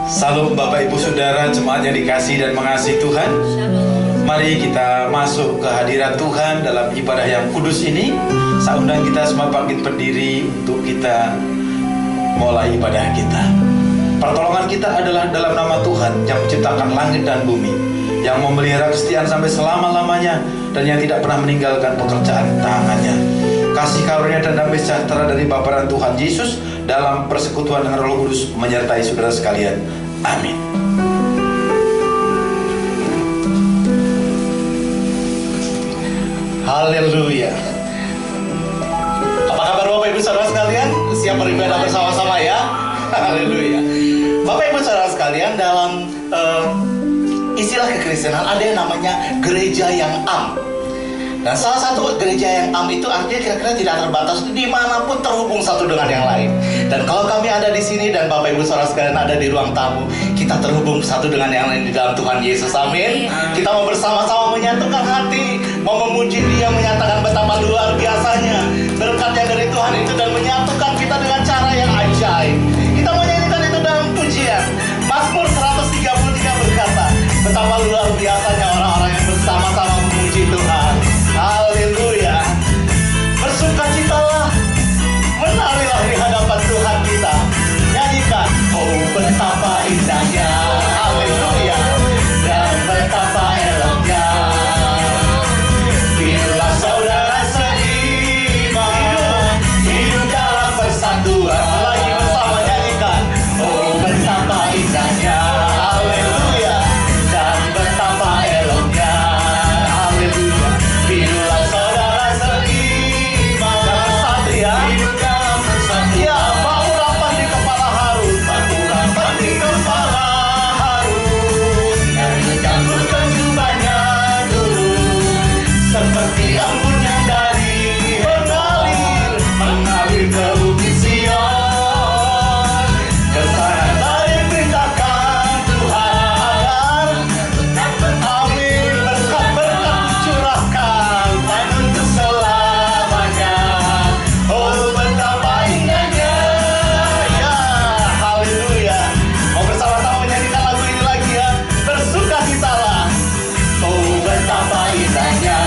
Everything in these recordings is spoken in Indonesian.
Salam Bapak Ibu Saudara jemaat yang dikasihi dan mengasihi Tuhan. Mari kita masuk ke hadirat Tuhan dalam ibadah yang kudus ini. Saya undang kita semua bangkit berdiri untuk kita mulai ibadah kita. Pertolongan kita adalah dalam nama Tuhan yang menciptakan langit dan bumi, yang memelihara kesetiaan sampai selama-lamanya, dan yang tidak pernah meninggalkan pekerjaan tangannya. Kasih karunia dan damai sejahtera dari Bapa dan Tuhan Yesus dalam persekutuan dengan Roh Kudus menyertai saudara sekalian. Amin. Haleluya. Apa kabar Bapak Ibu Saudara sekalian? Siap beribadah bersama-sama ya? Haleluya. Bapak Ibu Saudara sekalian, dalam istilah kekristenan ada yang namanya gereja yang am. Dan salah satu gereja yang am itu artinya kira-kira tidak terbatas, dimanapun terhubung satu dengan yang lain. Dan kalau kami ada di sini dan Bapak Ibu Saudara sekalian ada di ruang tamu, kita terhubung satu dengan yang lain di dalam Tuhan Yesus. Amin. Kita mau bersama-sama menyatukan hati, mau memuji Dia, menyatakan betapa luar biasanya berkat yang dari Tuhan itu, dan menyatukan kita dengan cara yang ajaib. Kita mau nyanyikan itu dalam pujian. Mazmur 133 berkata, betapa luar biasanya orang-orang yang bersama-sama memuji Tuhan. Haleluya. Bersukacitalah, menarilah di hadapan Tuhan kita. Nyanyikan, oh betapa indahnya, haleluya, dan betapa eloknya bila saudara seiman hidup dalam persatuan. Lagi bersama nyanyikan, oh betapa indahnya, haleluya, dan betapa eloknya, haleluya, bila saudara seiman. Jangan satu ya, hidup dalam persatuan. Ya, urapan di kepala Harun, urapan di kepala Harun, dan dicabutkan jubahnya dulu, seperti embun yang dari mengalir ke bukit Sion. Kesana tadi perintahkan Tuhan agar amin, berkat-berkat dicurahkan dan untuk selamanya. Oh betapa indahnya, ya haleluya. Mau bersama-sama menyanyikan lagu ini lagi ya. Bersukacitalah, oh betapa indahnya,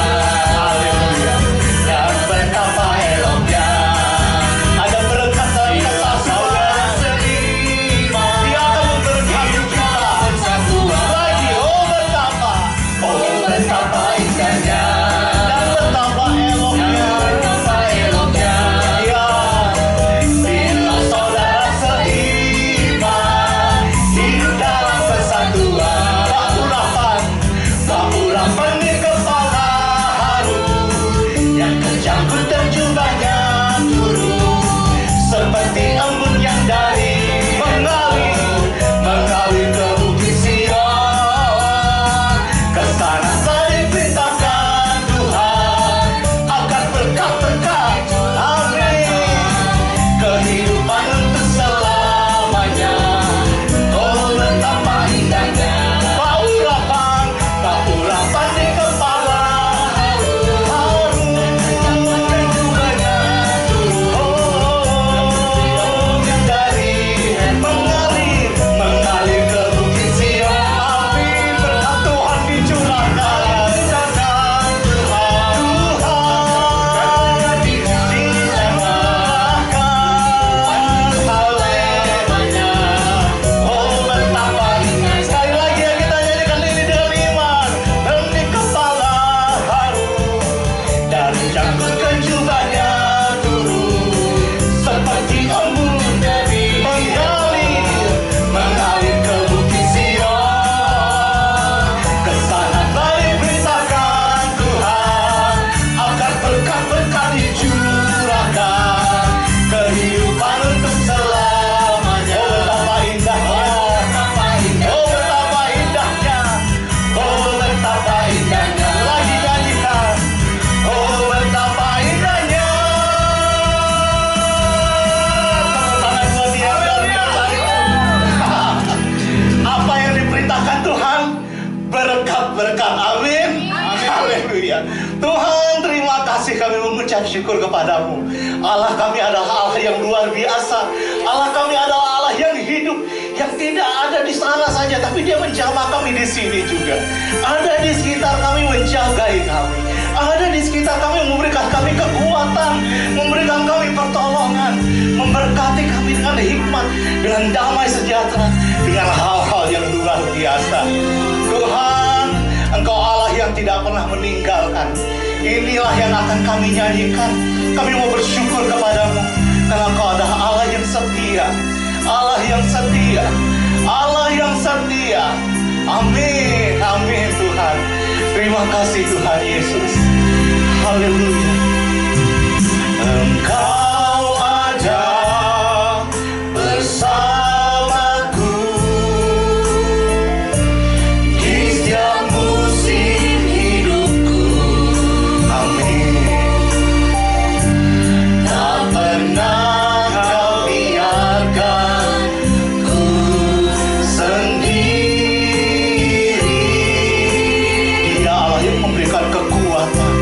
haleluya, dan betapa eloknya. Ada berkat dalam kesatuan seiman, Dia akan memberkati kita lagi. Oh betapa indahnya, dan betapa eloknya, ya bila saudara seiman hidup dalam persatuan. Urapan di kepala Harun, yang terjangkut dan jubahnya turun, seperti embun yang dari mengalir ke bukit Sion. Kesana saya diperintahkan Tuhan akan berkat-berkat, amin, kehidupan untuk selamanya. Oh betapa indahnya, urapan di kepala Harun, dan jubahnya turun, yang dari mengalir ke bukit Sion. Amin, berkat Tuhan dicurahkan, Tuhan haleluya. Oh betapa indah. Sekali lagi ya, kita nyanyikan ini dengan iman. Dan di kepala Harun, dan jangkutkan jubahnya turun, seperti embun dari mengalir ke bukit Sion. Kesana tadi perintahkan Tuhan agar berkat-berkat dicurahkan, kehidupan untuk selamanya. Oh betapa indahnya, oh betapa indahnya, oh betapa indahnya. Lagi nyanyikan, oh betapa indahnya. Tepuk tangan buat Dia, luar biasa itu. Apa yang diperintahkan Tuhan? Berkat-berkat, amin. Haleluya. Tuhan, terima kasih, kami mengucap syukur kepadamu. Allah kami adalah Allah yang luar biasa. Allah kami adalah Allah yang hidup, yang tidak ada di sana saja, tapi Dia menjamah kami di sini juga. Ada di sekitar kami, menjagai kami. Ada di sekitar kami, memberikan kami kekuatan, memberikan kami pertolongan, memberkati kami dengan hikmat, dengan damai sejahtera, dengan hal-hal yang luar biasa. Tuhan, Engkau Allah yang tidak pernah meninggalkan. Inilah yang akan kami nyanyikan. Kami mau bersyukur kepadamu, karena Engkau adalah Allah yang setia. Allah yang setia, Allah yang setia. Amin, amin Tuhan. Terima kasih Tuhan Yesus. Haleluya. Engkau ada bersamaku di setiap musim hidupku. Amin. Tak pernah Kau biarkan ku sendiri. Dia Allah yang memberikan kekuatan,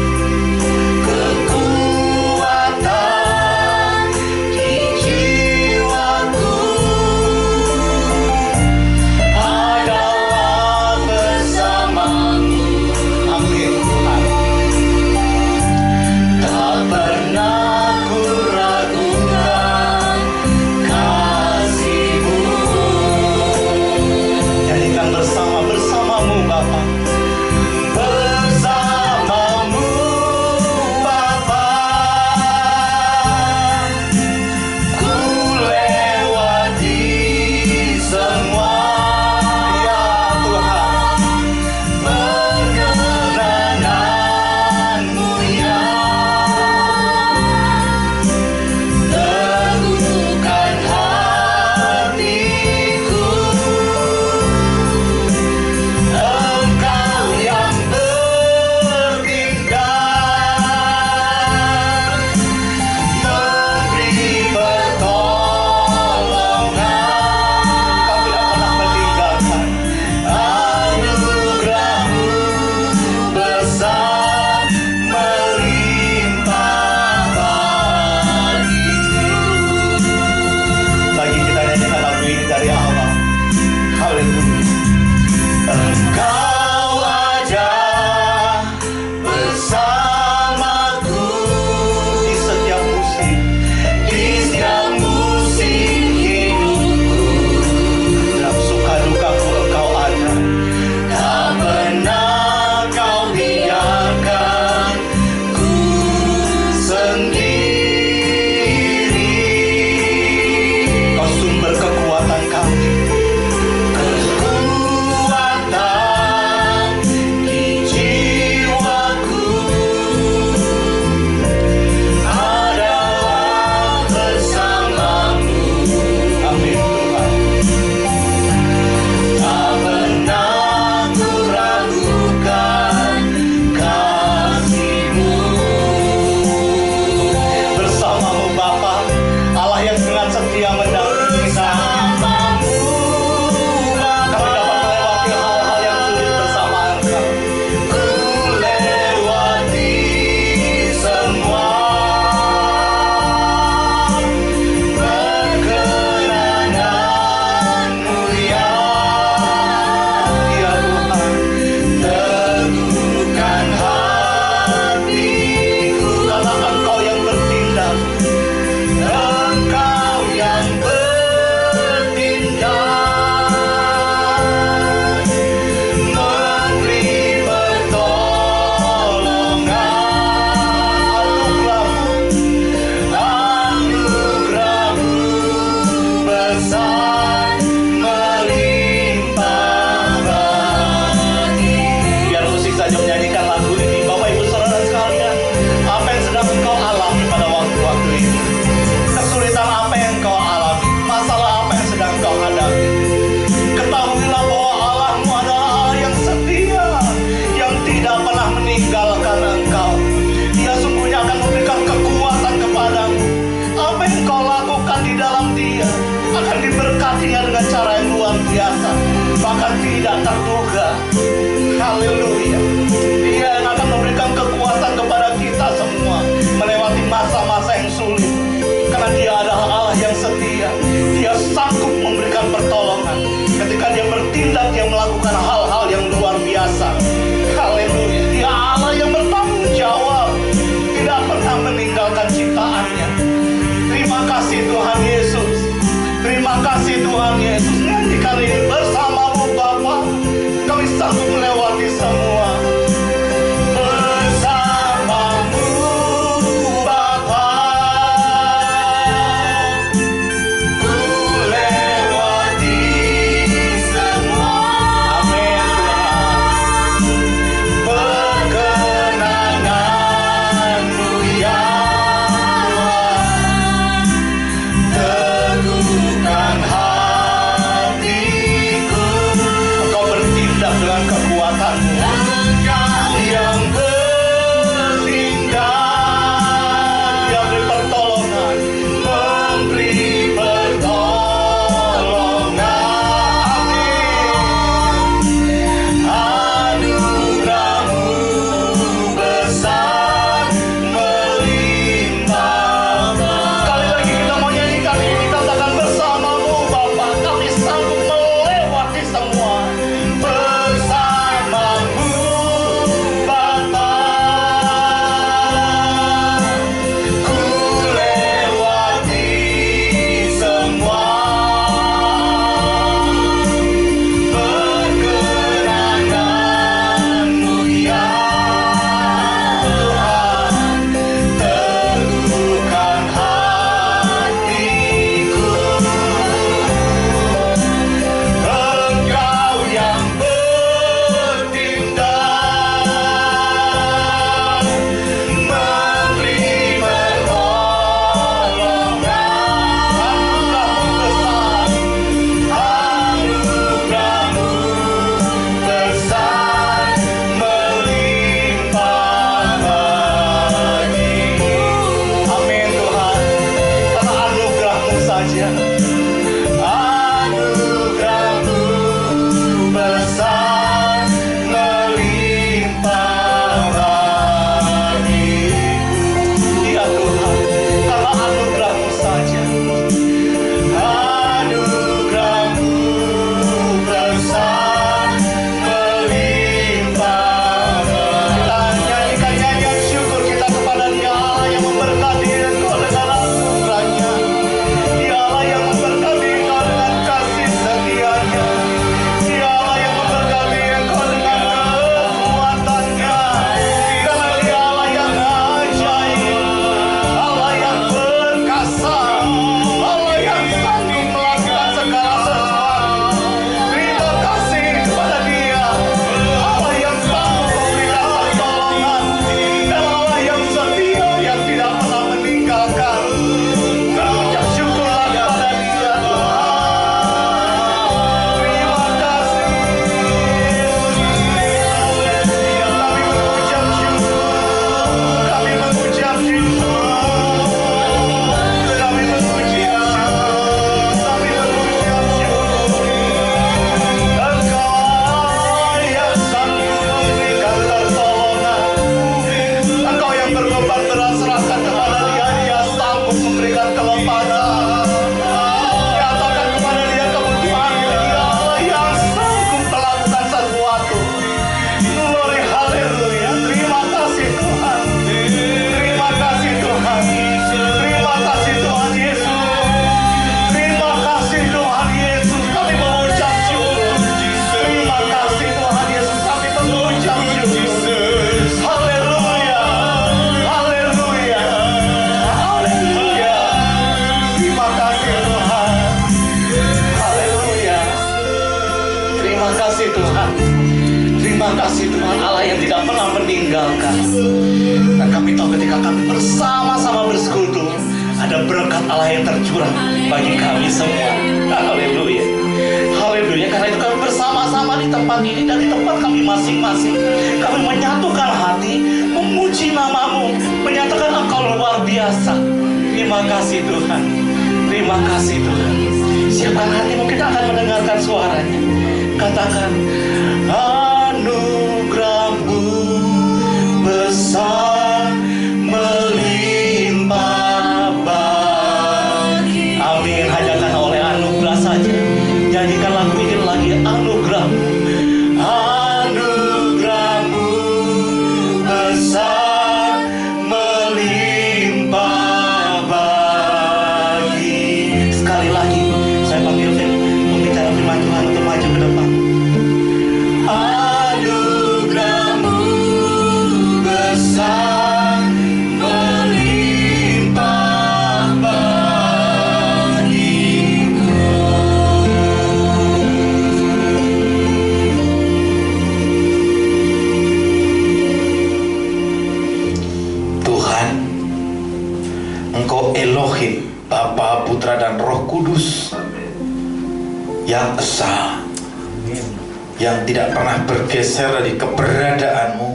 kasih Tuhan Yesus. Nyanyikan ini bersamamu Bapa. Kami sanggup melewati semua. Bersamamu Bapa, ku lewati semua. Amin Tuhan. Perkenananmu ya teguhkan hatiku. Engkau bertindak dengan kekuatanmu yang bertindak, yang beri pertolongan, memberi pertolongan. Amin. Anugerahmu besar melimpah. Sekali lagi kita mau nyanyikan ini, katakan bersamamu Bapa, kami sanggup melewati semua. Bersamamu Bapa, ku lewati semua. Perkenananmu ya Tuhan, teguhkan hatiku. Engkau yang bertindak, memberi pertolongan. Anugerahmu besar melimpah bagiku. Amin Tuhan. Karena anugerahmu saja. Anugerahmu besar melimpah bagiku. Ya Tuhan, karena anugerahmu saja. Anugerahmu besar melimpah. Kita nyanyikan nyanyian syukur kita kepada Dia Allah yang memberkati engkau dengan anugerahnya. Dia Allah yang memberkati engkau dengan kasih setianya. Dia Allah yang memberkati engkau dengan kekuatannya. Karena Dia Allah yang ajaib, Allah yang perkasa, Allah yang sanggup melakukan segala sesuatu. Terima kasih kepada Dia, Allah yang sanggup memberikan pertolongan, dan Allah yang setia yang tidak pernah meninggalkan. Terucap syukurlah kepada Dia Tuhan. Terima kasih. Kami mengucap syukur, kami mengucap syukur, kami mengucap syukur. Engkau yang sanggup memberikan pertolongan, Engkau yang berkorban berat, serahkan kepada Dia, Dia sanggup memberikan kelepasan. Nyatakan kepada Dia kebutuhan, Dia Allah yang sanggup melakukan sesuatu. Glory, haleluya. Terima kasih Tuhan. Terima kasih Tuhan. Terima kasih Tuhan Yesus. Terima kasih Tuhan Yesus. Kami mengucap syukur. Terima kasih Tuhan Yesus. Kami mengucap syukur. Haleluya. Haleluya. Haleluya. Terima kasih Tuhan. Haleluya. Terima kasih Tuhan. Terima kasih Tuhan Allah yang tidak pernah meninggalkan. Dan kami tahu ketika kami bersama-sama bersekutu, ada berkat Allah yang tercurah bagi kami semua. Haleluya. Haleluya. Karena itu kami bersama-sama di tempat ini dan di tempat kami masing-masing. Kami menyatukan hati, memuji nama-Mu, menyatakan Engkau luar biasa. Terima kasih Tuhan. Terima kasih Tuhan. Siapkan hatimu, kita akan mendengarkan suaranya. Katakan, anugerahmu besar melimpah bagi. Amin. Hajakan oleh anugerah saja. Nyanyikan lagu ini lagi, anugerahmu. Anugerahmu besar melimpah bagi. Sekali lagi saya Engkau Elohim, Bapa, Putra, dan Roh Kudus yang esa, yang tidak pernah bergeser dari keberadaanmu,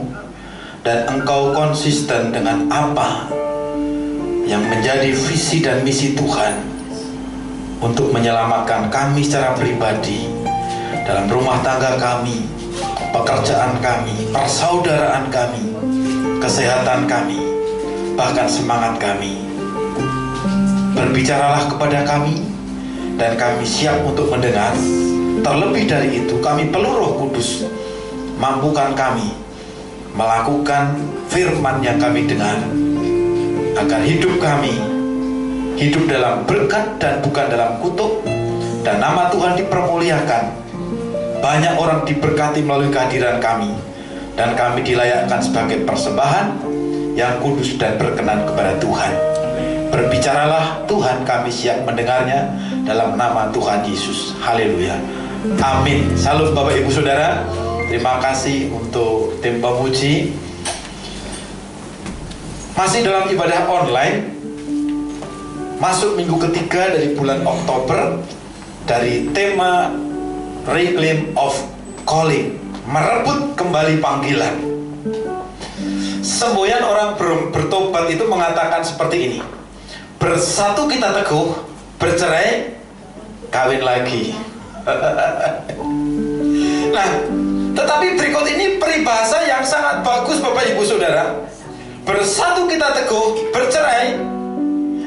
dan Engkau konsisten dengan apa yang menjadi visi dan misi Tuhan untuk menyelamatkan kami secara pribadi, dalam rumah tangga kami, pekerjaan kami, persaudaraan kami, kesehatan kami, bahkan semangat kami. Berbicaralah kepada kami, dan kami siap untuk mendengar. Terlebih dari itu, kami perlu Roh Kudus. Mampukan kami melakukan firman yang kami dengar, agar hidup kami hidup dalam berkat dan bukan dalam kutuk, dan nama Tuhan dipermuliakan. Banyak orang diberkati melalui kehadiran kami, dan kami dilayakkan sebagai persembahan yang kudus dan berkenan kepada Tuhan. Berbicaralah Tuhan, kami siap mendengarnya, dalam nama Tuhan Yesus. Haleluya, amin. Salut Bapak Ibu Saudara. Terima kasih untuk tim pemuji. Masih dalam ibadah online, masuk minggu ketiga dari bulan Oktober, dari tema Reclaim of Calling, merebut kembali panggilan. Semboyan orang bertobat itu mengatakan seperti ini: bersatu kita teguh, bercerai kawin lagi. Nah, tetapi berikut ini peribahasa yang sangat bagus Bapak Ibu Saudara. Bersatu kita teguh, bercerai.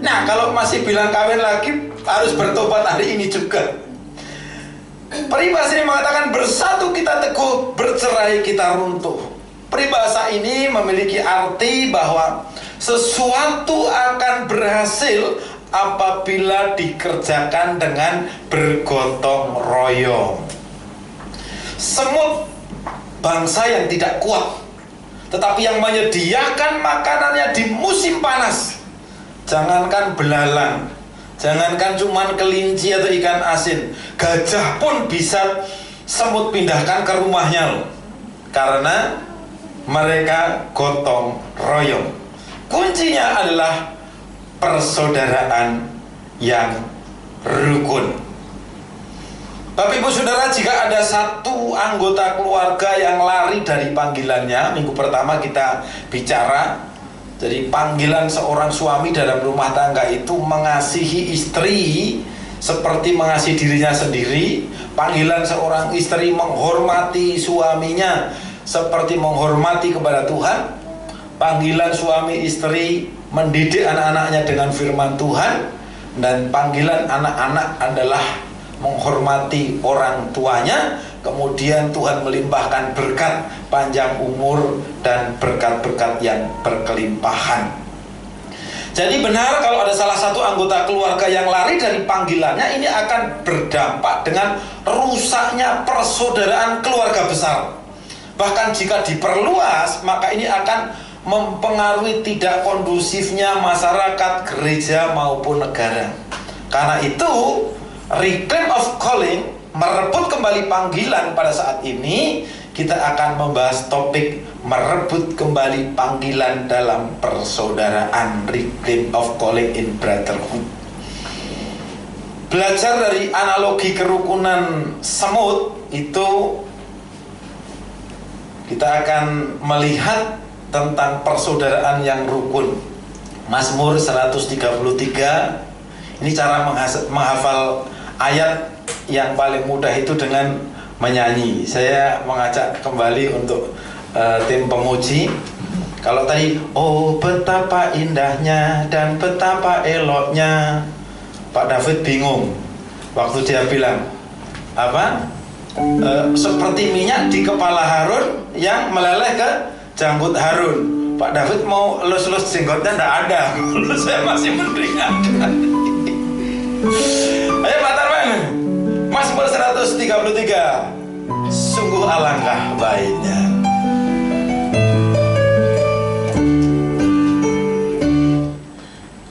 Nah, kalau masih bilang kawin lagi, harus bertobat hari ini juga. Peribahasa ini mengatakan bersatu kita teguh, bercerai kita runtuh. Peribahasa ini memiliki arti bahwa sesuatu akan berhasil apabila dikerjakan dengan bergotong royong. Semut, bangsa yang tidak kuat, tetapi yang menyediakan makanannya di musim panas. Jangankan belalang, jangankan cuman kelinci atau ikan asin, gajah pun bisa semut pindahkan ke rumahnya loh. Karena mereka gotong royong. Kuncinya adalah persaudaraan yang rukun. Bapak Ibu Saudara, jika ada satu anggota keluarga yang lari dari panggilannya, minggu pertama kita bicara, jadi panggilan seorang suami dalam rumah tangga itu mengasihi istri seperti mengasihi dirinya sendiri. Panggilan seorang istri menghormati suaminya seperti menghormati kepada Tuhan. Panggilan suami istri mendidik anak-anaknya dengan firman Tuhan. Dan panggilan anak-anak adalah menghormati orang tuanya. Kemudian Tuhan melimpahkan berkat, panjang umur, dan berkat-berkat yang berkelimpahan. Jadi benar, kalau ada salah satu anggota keluarga yang lari dari panggilannya, ini akan berdampak dengan rusaknya persaudaraan keluarga besar. Bahkan jika diperluas, maka ini akan mempengaruhi tidak kondusifnya masyarakat, gereja maupun negara. Karena itu, reclaim of calling, merebut kembali panggilan, pada saat ini kita akan membahas topik merebut kembali panggilan dalam persaudaraan, reclaim of calling in brotherhood. Belajar dari analogi kerukunan semut itu, kita akan melihat tentang persaudaraan yang rukun. Mazmur 133, ini cara menghafal ayat yang paling mudah itu dengan menyanyi. Saya mengajak kembali untuk tim pemuji. Kalau tadi, oh betapa indahnya dan betapa eloknya, Pak David bingung waktu dia bilang apa? Seperti minyak di kepala Harun yang meleleh ke janggut Harun. Pak David mau elus-elus jenggotnya, tidak ada. Saya masih memperingatkan. Ayo Pak Tarman, Mazmur 133. Sungguh alangkah baiknya.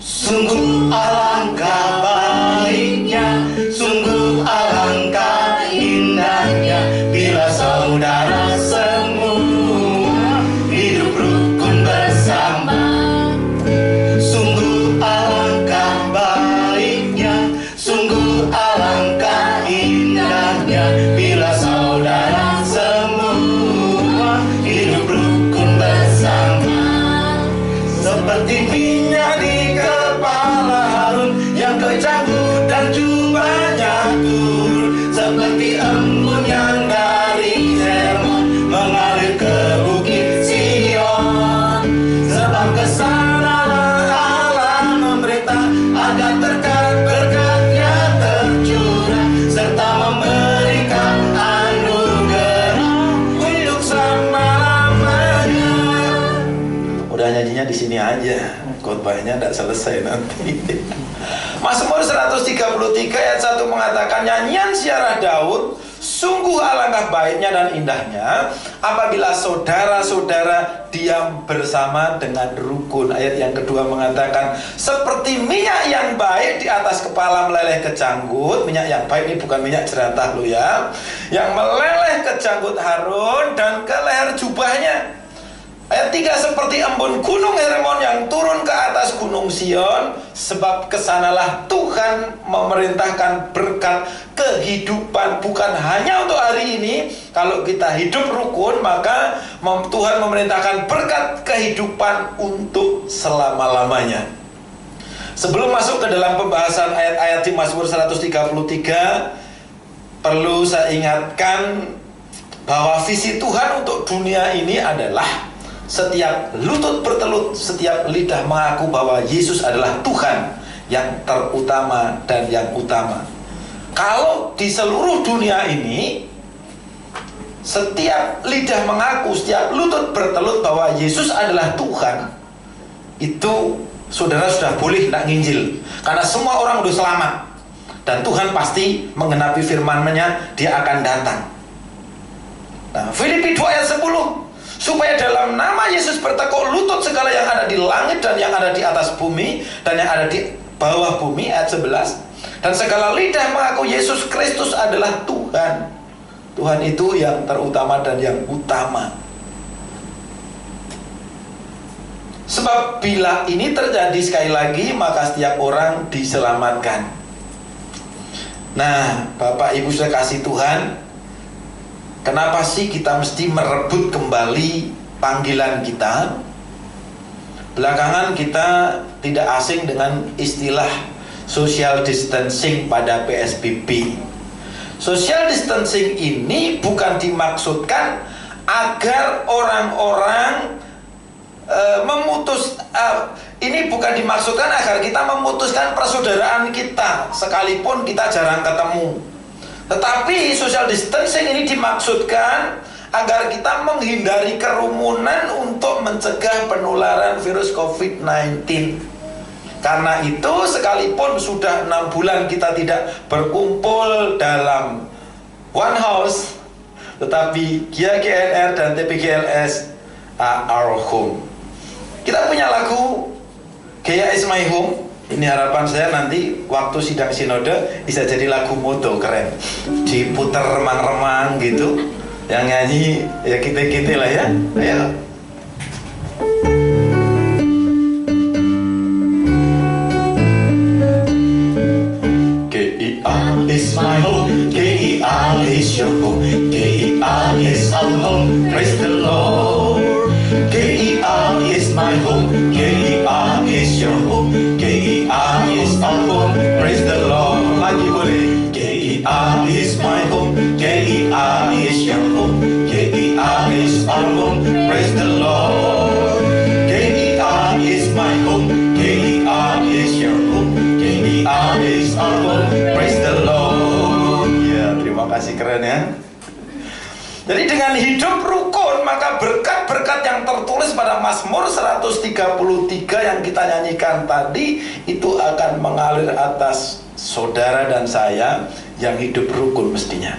Sungguh alangkah baiknya, sungguh alangkah indahnya, bila saudara semua hidup rukun bersama. Sungguh alangkah kecanggut dan jubahnya turun seperti embun yang dari Hermon mengalir ke bukit Sion. Sebab kesanalah Allah memerintah agar berkat-berkat-Nya tercurah serta memberikan anugerah untuk selama-lamanya. Udah nyanyinya di sini aja, khotbahnya tidak selesai nanti. Mazmur 133 ayat 1 mengatakan, nyanyian ziarah Daud, sungguh alangkah baiknya dan indahnya apabila saudara-saudara diam bersama dengan rukun. Ayat yang kedua mengatakan, seperti minyak yang baik di atas kepala meleleh ke janggut. Minyak yang baik ini bukan minyak jeratah loh ya, yang meleleh ke janggut Harun dan ke leher jubahnya. Ayat 3, seperti embun gunung Hermon yang turun ke atas gunung Sion, sebab kesanalah Tuhan memerintahkan berkat kehidupan, bukan hanya untuk hari ini. Kalau kita hidup rukun, maka Tuhan memerintahkan berkat kehidupan untuk selama-lamanya. Sebelum masuk ke dalam pembahasan ayat-ayat di Mazmur 133, perlu saya ingatkan bahwa visi Tuhan untuk dunia ini adalah setiap lutut bertelut, setiap lidah mengaku bahwa Yesus adalah Tuhan yang terutama dan yang utama. Kalau di seluruh dunia ini setiap lidah mengaku, setiap lutut bertelut bahwa Yesus adalah Tuhan, itu saudara sudah boleh tidak nginjil, karena semua orang sudah selamat dan Tuhan pasti menggenapi firman-Nya, Dia akan datang. Nah, Filipi 2 ayat 10, supaya dalam nama Yesus bertekuk lutut segala yang ada di langit dan yang ada di atas bumi dan yang ada di bawah bumi. Ayat 11, dan segala lidah mengaku Yesus Kristus adalah Tuhan. Tuhan itu yang terutama dan yang utama. Sebab bila ini terjadi sekali lagi, maka setiap orang diselamatkan. Nah, Bapak Ibu saya kasih Tuhan, kenapa sih kita mesti merebut kembali panggilan kita? Belakangan kita tidak asing dengan istilah social distancing pada PSBB. Social distancing ini bukan dimaksudkan agar orang-orang ini bukan dimaksudkan agar kita memutuskan persaudaraan kita sekalipun kita jarang ketemu. Tetapi social distancing ini dimaksudkan agar kita menghindari kerumunan untuk mencegah penularan virus COVID-19. Karena itu sekalipun sudah 6 bulan kita tidak berkumpul dalam one house, tetapi GIA-GNR dan TPGLS are our home. Kita punya lagu GIA is my home. Ini harapan saya nanti waktu sidang sinode bisa jadi lagu moto, keren, diputer remang-remang gitu. Yang nyanyi ya kita-kita lah ya. Ayo. GIA is my home, GIA is your home, GIA is our home, praise the Lord. GIA is my home, GIA is your home, GIA is our home, praise the Lord. Lagi boleh. GIA is my home, GIA is your home, GIA is our home, praise the Lord. GIA is my home, GIA is your home, GIA is our home, praise the Lord. Ya, terima kasih, keren ya. Jadi dengan hidup rukun, maka berkat-berkat yang tertulis pada Mazmur 133 yang kita nyanyikan tadi itu akan mengalir atas saudara dan saya yang hidup rukun mestinya.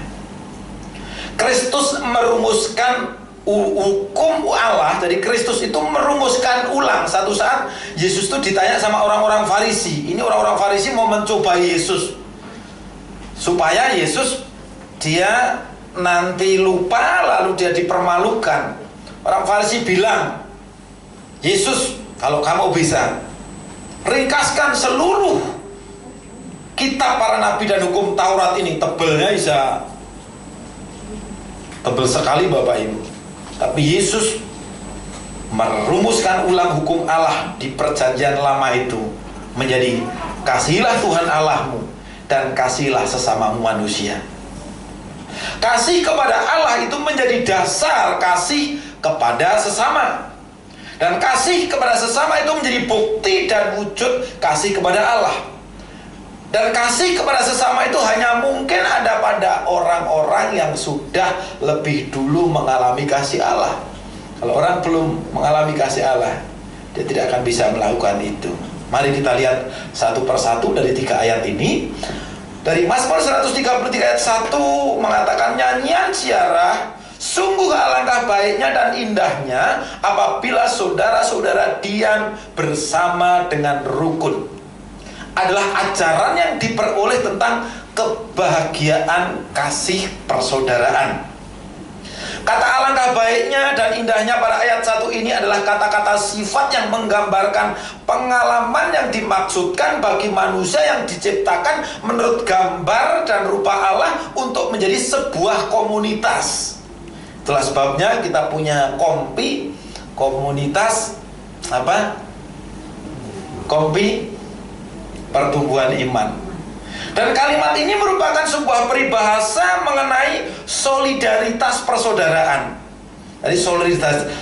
Kristus merumuskan hukum Allah. Jadi Kristus itu merumuskan ulang. Satu saat Yesus itu ditanya sama orang-orang Farisi. Ini orang-orang Farisi mau mencobai Yesus supaya Yesus dia nanti lupa lalu dia dipermalukan. Orang Farisi bilang, Yesus, kalau kamu bisa ringkaskan seluruh kitab para nabi dan hukum Taurat ini, tebelnya bisa tebel sekali Bapak Ibu. Tapi Yesus merumuskan ulang hukum Allah di perjanjian lama itu menjadi kasihilah Tuhan Allahmu dan kasihilah sesamamu manusia. Kasih kepada Allah itu menjadi dasar kasih kepada sesama. Dan kasih kepada sesama itu menjadi bukti dan wujud kasih kepada Allah. Dan kasih kepada sesama itu hanya mungkin ada pada orang-orang yang sudah lebih dulu mengalami kasih Allah. Kalau orang belum mengalami kasih Allah, dia tidak akan bisa melakukan itu. Mari kita lihat satu persatu dari 3 ayat ini. Dari Mazmur 133 ayat 1 mengatakan, nyanyian ziarah, sungguh alangkah baiknya dan indahnya apabila saudara-saudara diam bersama dengan rukun. Adalah ajaran yang diperoleh tentang kebahagiaan kasih persaudaraan. Kata alangkah baiknya dan indahnya pada ayat 1 ini adalah kata-kata sifat yang menggambarkan pengalaman yang dimaksudkan bagi manusia yang diciptakan menurut gambar dan rupa Allah untuk menjadi sebuah komunitas. Itulah sebabnya kita punya kompi, komunitas kompi pertumbuhan iman. Dan kalimat ini merupakan sebuah peribahasa mengenai solidaritas persaudaraan. Jadi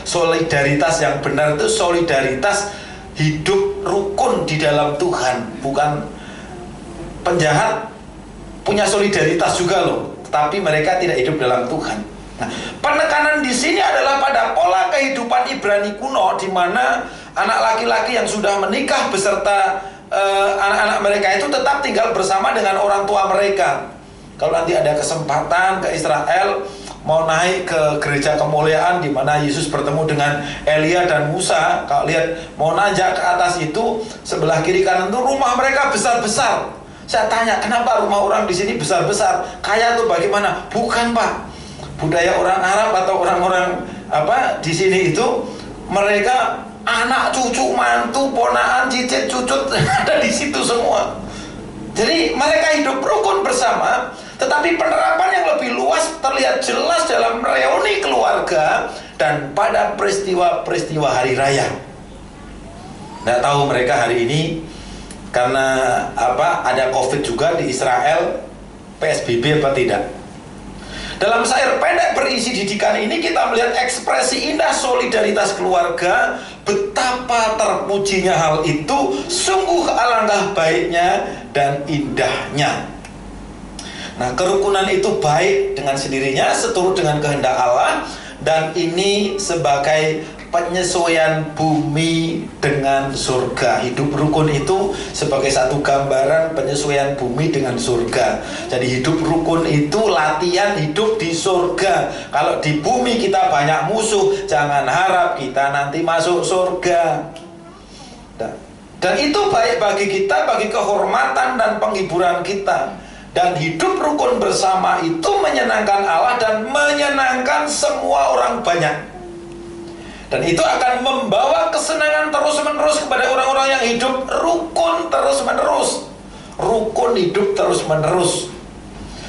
solidaritas yang benar itu solidaritas hidup rukun di dalam Tuhan. Bukan penjahat punya solidaritas juga loh, tetapi mereka tidak hidup dalam Tuhan. Nah, penekanan di sini adalah pada pola kehidupan Ibrani kuno, di mana anak laki-laki yang sudah menikah beserta anak-anak mereka itu tetap tinggal bersama dengan orang tua mereka. Kalau nanti ada kesempatan ke Israel, mau naik ke gereja kemuliaan di mana Yesus bertemu dengan Elia dan Musa, kalau lihat mau nanjak ke atas itu, sebelah kiri kanan itu rumah mereka besar-besar. Saya tanya, kenapa rumah orang di sini besar-besar? Kaya tuh bagaimana? Bukan, Pak. Budaya orang Arab atau orang-orang di sini itu, mereka anak, cucu, mantu, ponaan, cicit, cucut ada di situ semua. Jadi mereka hidup rukun bersama, tetapi penerapan yang lebih luas terlihat jelas dalam reuni keluarga dan pada peristiwa-peristiwa hari raya. Nggak tahu mereka hari ini karena ada COVID juga di Israel, PSBB apa tidak. Dalam syair pendek berisi didikan ini kita melihat ekspresi indah solidaritas keluarga. Betapa terpujinya hal itu, sungguh alangkah baiknya dan indahnya. Nah, kerukunan itu baik dengan sendirinya, seturut dengan kehendak Allah, dan ini sebagai penyesuaian bumi dengan surga. Hidup rukun itu sebagai satu gambaran penyesuaian bumi dengan surga. Jadi hidup rukun itu latihan hidup di surga. Kalau di bumi kita banyak musuh, jangan harap kita nanti masuk surga. Dan itu baik bagi kita, bagi kehormatan dan penghiburan kita. Dan hidup rukun bersama itu menyenangkan Allah dan menyenangkan semua orang banyak. Dan itu akan membawa kesenangan terus-menerus kepada orang-orang yang hidup rukun terus-menerus. Rukun hidup terus-menerus.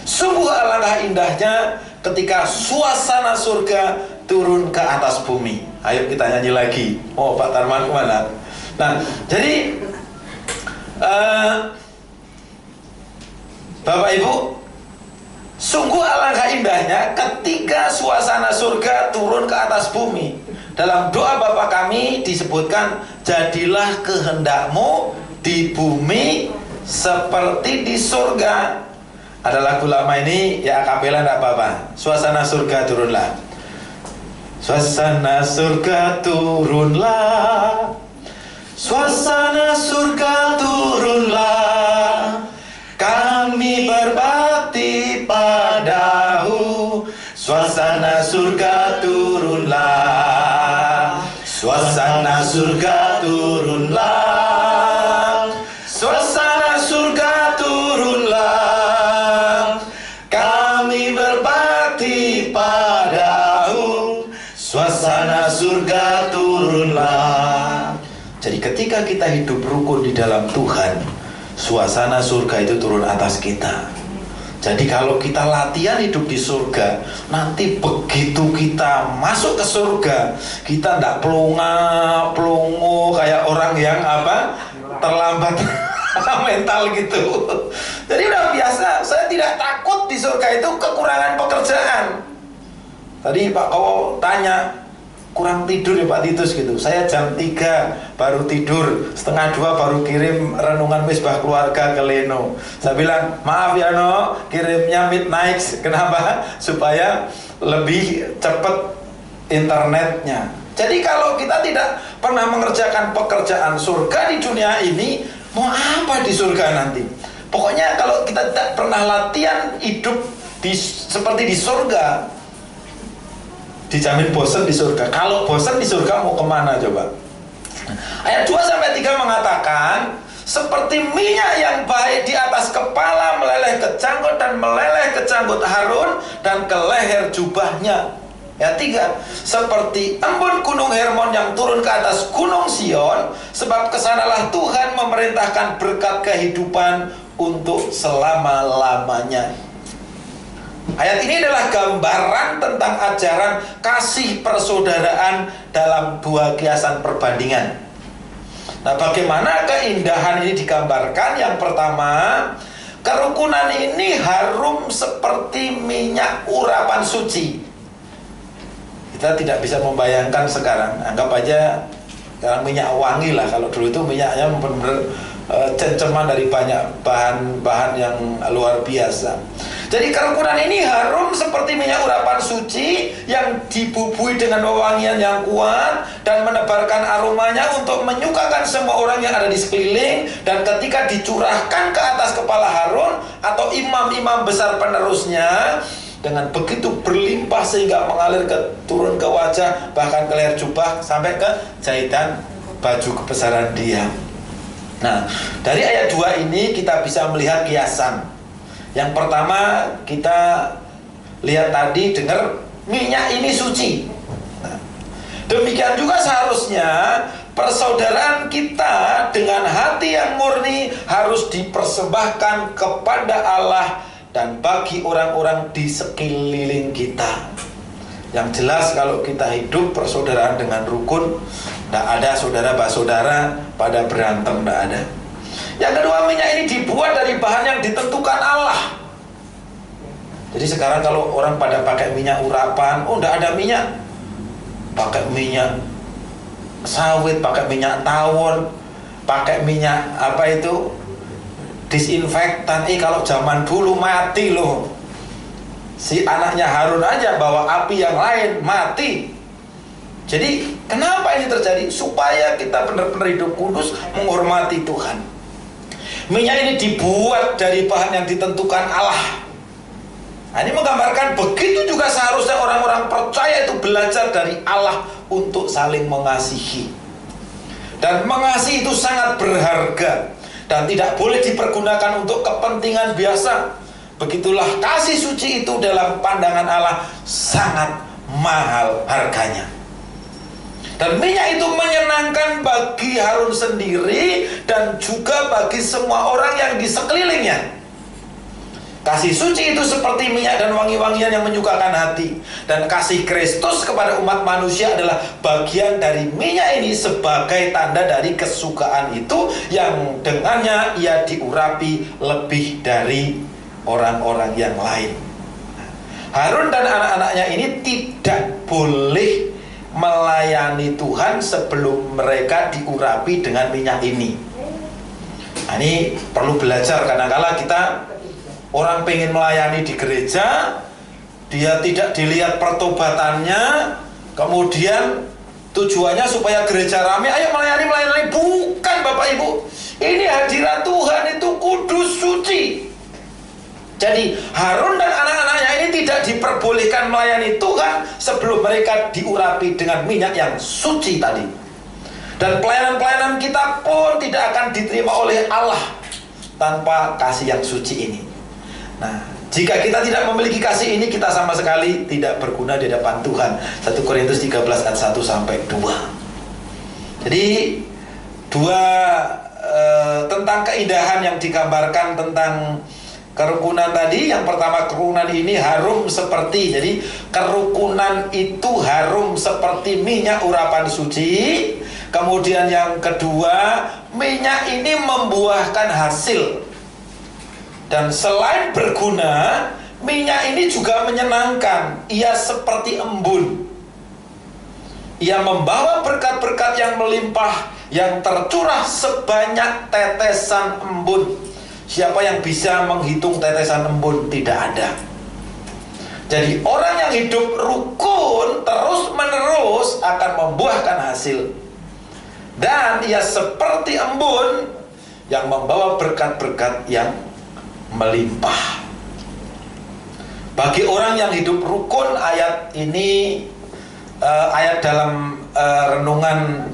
Sungguh alangkah indahnya ketika suasana surga turun ke atas bumi. Ayo kita nyanyi lagi. Oh, Pak Tarman kemana? Nah, jadi Bapak Ibu, sungguh alangkah indahnya ketika suasana surga turun ke atas bumi. Dalam doa Bapa kami disebutkan, jadilah kehendakmu di bumi seperti di surga. Ada lagu lama ini, ya akapela enggak apa-apa. Suasana surga turunlah. Suasana surga turunlah. Suasana surga turunlah. Kami berbakti padamu. Suasana surga turunlah. Suasana surga turunlah. Suasana surga turunlah. Kami berbakti padamu. Suasana surga turunlah. Jadi ketika kita hidup rukun di dalam Tuhan, suasana surga itu turun atas kita. Jadi kalau kita latihan hidup di surga, nanti begitu kita masuk ke surga, kita tidak pelongo kayak orang yang terlambat mental gitu. Jadi udah biasa, saya tidak takut di surga itu kekurangan pekerjaan. Tadi Pak Kowo tanya, kurang tidur ya Pak Titus gitu. Saya jam 3 baru tidur, setengah 2 baru kirim renungan misbah keluarga ke Leno. Saya bilang, maaf ya No, kirimnya midnight. Kenapa? Supaya lebih cepat internetnya. Jadi kalau kita tidak pernah mengerjakan pekerjaan surga di dunia ini, mau apa di surga nanti? Pokoknya kalau kita tidak pernah latihan hidup seperti di surga, dijamin bosan di surga. Kalau bosan di surga mau kemana coba? Ayat 2-3 mengatakan, seperti minyak yang baik di atas kepala meleleh ke janggut dan meleleh ke janggut Harun dan ke leher jubahnya. Ayat 3, seperti embun gunung Hermon yang turun ke atas gunung Sion, sebab kesanalah Tuhan memerintahkan berkat kehidupan untuk selama-lamanya. Ayat ini adalah gambaran tentang ajaran kasih persaudaraan dalam 2 kiasan perbandingan. Nah, bagaimana keindahan ini digambarkan? Yang pertama, kerukunan ini harum seperti minyak urapan suci. Kita tidak bisa membayangkan sekarang. Anggap aja sekarang minyak wangi lah. Kalau dulu itu minyaknya benar-benar cenceman dari banyak bahan-bahan yang luar biasa. Jadi kerukunan ini harum seperti minyak urapan suci yang dibubui dengan wewangian yang kuat dan menebarkan aromanya untuk menyukakan semua orang yang ada di sekeliling. Dan ketika dicurahkan ke atas kepala Harun atau imam-imam besar penerusnya, dengan begitu berlimpah sehingga mengalir turun ke wajah, bahkan ke leher jubah sampai ke jahitan baju kebesaran dia. Nah, dari ayat 2 ini kita bisa melihat kiasan. Yang pertama kita lihat tadi, dengar minyak ini suci. Nah, demikian juga seharusnya persaudaraan kita dengan hati yang murni harus dipersembahkan kepada Allah dan bagi orang-orang di sekeliling kita. Yang jelas kalau kita hidup persaudaraan dengan rukun, tidak ada saudara-saudara pada berantem, tidak ada. Yang kedua, minyak ini dibuat dari bahan yang ditentukan Allah. Jadi sekarang kalau orang pada pakai minyak urapan, oh tidak ada minyak, pakai minyak sawit, pakai minyak tawon, pakai minyak apa itu, disinfektan. Kalau zaman dulu mati loh. Si anaknya Harun aja bawa api yang lain, mati. Jadi kenapa ini terjadi? Supaya kita benar-benar hidup kudus, menghormati Tuhan. Minyak ini dibuat dari bahan yang ditentukan Allah. Nah, ini menggambarkan begitu juga seharusnya orang-orang percaya itu belajar dari Allah untuk saling mengasihi. Dan mengasihi itu sangat berharga dan tidak boleh dipergunakan untuk kepentingan biasa. Begitulah kasih suci itu dalam pandangan Allah sangat mahal harganya. Dan minyak itu menyenangkan bagi Harun sendiri dan juga bagi semua orang yang di sekelilingnya. Kasih suci itu seperti minyak dan wangi-wangian yang menyukakan hati. Dan kasih Kristus kepada umat manusia adalah bagian dari minyak ini sebagai tanda dari kesukaan itu yang dengannya ia diurapi lebih dari orang-orang yang lain. Harun dan anak-anaknya ini tidak boleh melayani Tuhan sebelum mereka diurapi dengan minyak ini. Nah, ini perlu belajar. Kadang-kala kita orang pengen melayani di gereja, dia tidak dilihat pertobatannya, kemudian tujuannya supaya gereja ramai, ayo melayani. Bukan Bapak Ibu, ini hadirat Tuhan itu kudus suci. Jadi Harun dan anak-anaknya ini tidak diperbolehkan melayani Tuhan sebelum mereka diurapi dengan minyak yang suci tadi. Dan pelayanan-pelayanan kita pun tidak akan diterima oleh Allah tanpa kasih yang suci ini. Nah, jika kita tidak memiliki kasih ini, kita sama sekali tidak berguna di depan Tuhan. 1 Korintus 13 ayat 1 sampai 2. Jadi tentang keindahan yang digambarkan tentang kerukunan tadi. Yang pertama, kerukunan ini harum seperti, jadi kerukunan itu harum seperti minyak urapan suci. Kemudian yang kedua, minyak ini membuahkan hasil. Dan selain berguna, minyak ini juga menyenangkan. Ia seperti embun. Ia membawa berkat-berkat yang melimpah, yang tercurah sebanyak tetesan embun. Siapa yang bisa menghitung tetesan embun? Tidak ada. Jadi orang yang hidup rukun terus-menerus akan membuahkan hasil. Dan ia seperti embun yang membawa berkat-berkat yang melimpah. Bagi orang yang hidup rukun, ayat ini ayat dalam renungan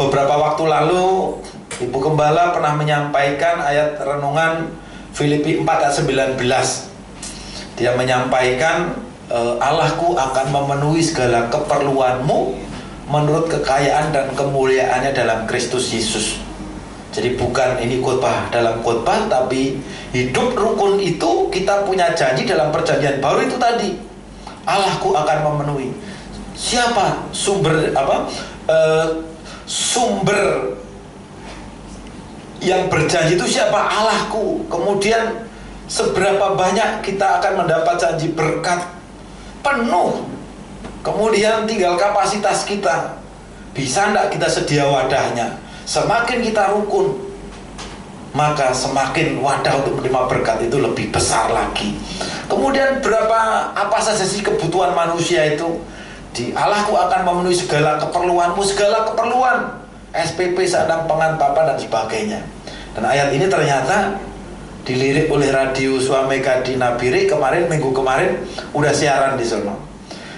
beberapa waktu lalu, Ibu Gembala pernah menyampaikan ayat renungan Filipi 4 ayat 19. Dia menyampaikan Allahku akan memenuhi segala keperluanmu menurut kekayaan dan kemuliaannya dalam Kristus Yesus. Jadi bukan ini khotbah dalam khotbah, tapi hidup rukun itu kita punya janji dalam perjanjian baru itu tadi. Allahku akan memenuhi. Siapa sumber sumber yang berjanji itu siapa? Allahku. Kemudian seberapa banyak kita akan mendapat janji berkat penuh. Kemudian tinggal kapasitas kita. Bisa enggak kita sedia wadahnya? Semakin kita rukun, maka semakin wadah untuk menerima berkat itu lebih besar lagi. Kemudian apa saja sih kebutuhan manusia itu? Di Allahku akan memenuhi segala keperluanmu, segala keperluan, SPP, sandang, pangan, papan dan sebagainya. Dan ayat ini ternyata dilirik oleh radio Swameka di Nabire kemarin, minggu kemarin udah siaran di sana.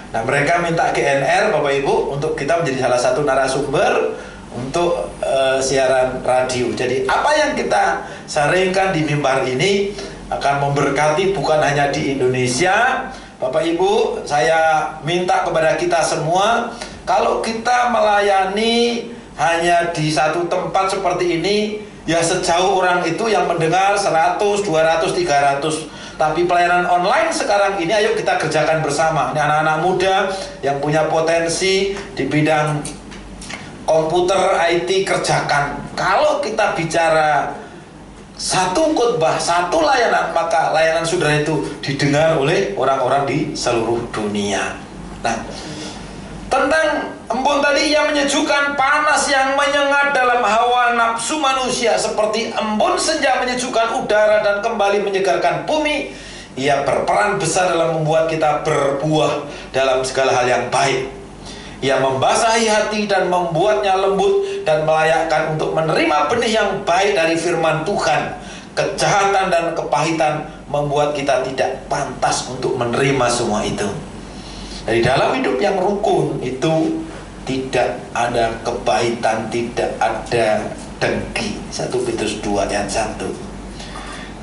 Nah, mereka minta GNR Bapak Ibu untuk kita menjadi salah satu narasumber untuk siaran radio. Jadi apa yang kita saringkan di mimbar ini akan memberkati bukan hanya di Indonesia. Bapak Ibu, saya minta kepada kita semua, kalau kita melayani hanya di satu tempat seperti ini, ya sejauh orang itu yang mendengar 100, 200, 300. Tapi pelayanan online sekarang ini ayo kita kerjakan bersama. Ini anak-anak muda yang punya potensi di bidang komputer, IT, kerjakan. Kalau kita bicara satu khotbah, satu layanan, maka layanan saudara itu didengar oleh orang-orang di seluruh dunia. Nah, tentang embun tadi, ia menyejukkan panas yang menyengat dalam hawa nafsu manusia, seperti embun senja menyejukkan udara dan kembali menyegarkan bumi. Ia berperan besar dalam membuat kita berbuah dalam segala hal yang baik. Ia membasahi hati dan membuatnya lembut dan melayakkan untuk menerima benih yang baik dari firman Tuhan. Kejahatan dan kepahitan membuat kita tidak pantas untuk menerima semua itu. Dari dalam hidup yang rukun itu tidak ada kepahitan, tidak ada dengki. 1 Petrus 2 ayat 1.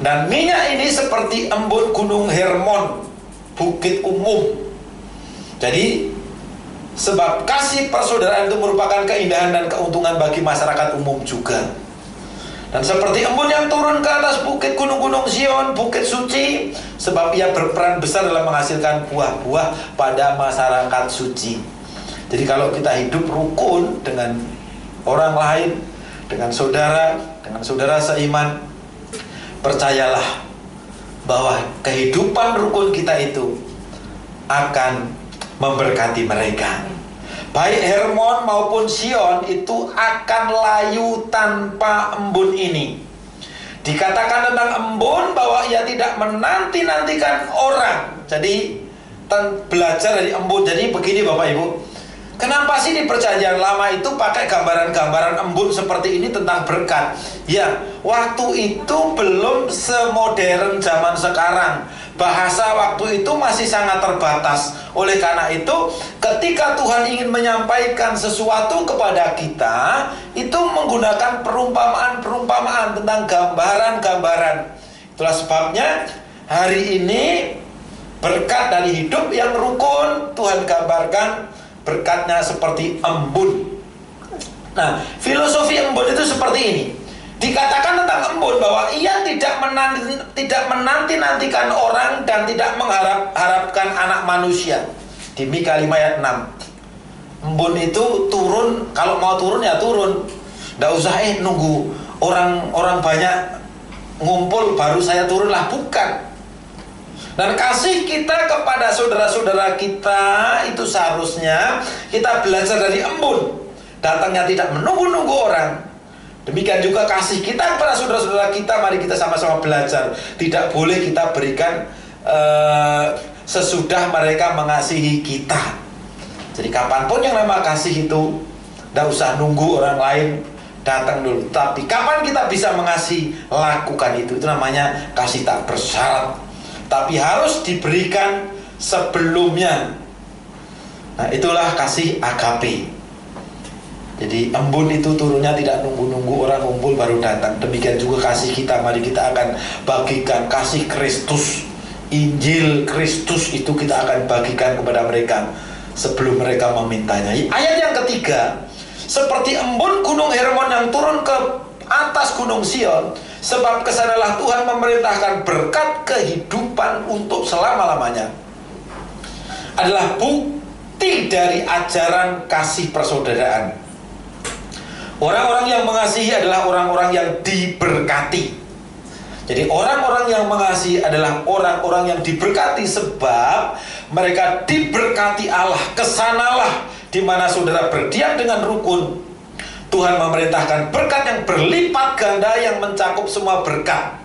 Dan minyak ini seperti embun gunung Hermon, bukit umum. Jadi sebab kasih persaudaraan itu merupakan keindahan dan keuntungan bagi masyarakat umum juga. Dan seperti embun yang turun ke atas bukit gunung-gunung Sion, bukit suci, sebab ia berperan besar dalam menghasilkan buah-buah pada masyarakat suci. Jadi kalau kita hidup rukun dengan orang lain, dengan saudara seiman, percayalah bahwa kehidupan rukun kita itu akan memberkati mereka. Baik Hermon maupun Sion itu akan layu tanpa embun ini. Dikatakan tentang embun bahwa ia tidak menanti-nantikan orang. Jadi belajar dari embun. Jadi begini Bapak Ibu, kenapa sih di perjanjian lama itu pakai gambaran-gambaran embun seperti ini tentang berkat? Ya, waktu itu belum semodern zaman sekarang. Bahasa waktu itu masih sangat terbatas. Oleh karena itu, ketika Tuhan ingin menyampaikan sesuatu kepada kita, itu menggunakan perumpamaan-perumpamaan tentang gambaran-gambaran. Itulah sebabnya hari ini berkat dari hidup yang rukun, Tuhan gambarkan berkatnya seperti embun. Nah, filosofi embun itu seperti ini. Dikatakan tentang embun bahwa ia tidak menanti-nantikan orang dan tidak mengharapkan anak manusia. Di Mika 5 ayat 6. Embun itu turun, kalau mau turun ya turun. Nggak usah nunggu orang banyak ngumpul baru saya turunlah, bukan. Dan kasih kita kepada saudara-saudara kita itu seharusnya kita belajar dari embun. Datangnya tidak menunggu-nunggu orang. Demikian juga kasih kita kepada saudara-saudara kita, mari kita sama-sama belajar. Tidak boleh kita berikan sesudah mereka mengasihi kita. Jadi kapanpun yang nama kasih itu, tidak usah nunggu orang lain datang dulu. Tapi kapan kita bisa mengasihi, lakukan itu. Itu namanya kasih tak bersyarat. Tapi harus diberikan sebelumnya. Nah, itulah kasih agape. Jadi embun itu turunnya tidak nunggu-nunggu orang kumpul baru datang. Demikian juga kasih kita, mari kita akan bagikan kasih Kristus. Injil Kristus itu kita akan bagikan kepada mereka sebelum mereka memintanya. Ayat yang ketiga, seperti embun gunung Hermon yang turun ke atas gunung Sion, sebab kesanalah Tuhan memerintahkan berkat kehidupan untuk selama-lamanya. Adalah bukti dari ajaran kasih persaudaraan. Orang-orang yang mengasihi adalah orang-orang yang diberkati. Jadi orang-orang yang mengasihi adalah orang-orang yang diberkati, sebab mereka diberkati Allah. Kesanalah di mana saudara berdiam dengan rukun. Tuhan memerintahkan berkat yang berlipat ganda yang mencakup semua berkat.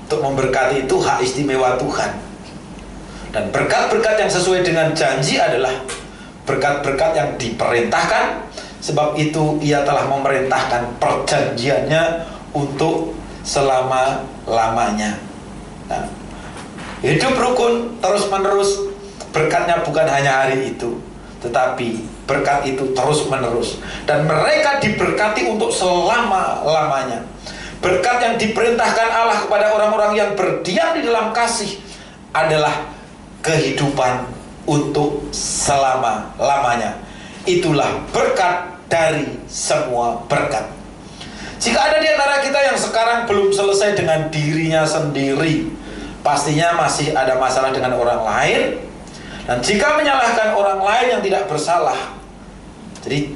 Untuk memberkati itu hak istimewa Tuhan. Dan berkat-berkat yang sesuai dengan janji adalah berkat-berkat yang diperintahkan. Sebab itu ia telah memerintahkan perjanjiannya untuk selama-lamanya. Nah, hidup rukun terus-menerus, berkatnya bukan hanya hari itu, tetapi berkat itu terus-menerus. Dan mereka diberkati untuk selama-lamanya. Berkat yang diperintahkan Allah kepada orang-orang yang berdiam di dalam kasih adalah kehidupan untuk selama-lamanya. Itulah berkat dari semua berkat. Jika ada di antara kita yang sekarang belum selesai dengan dirinya sendiri, pastinya masih ada masalah dengan orang lain. Dan jika menyalahkan orang lain yang tidak bersalah, jadi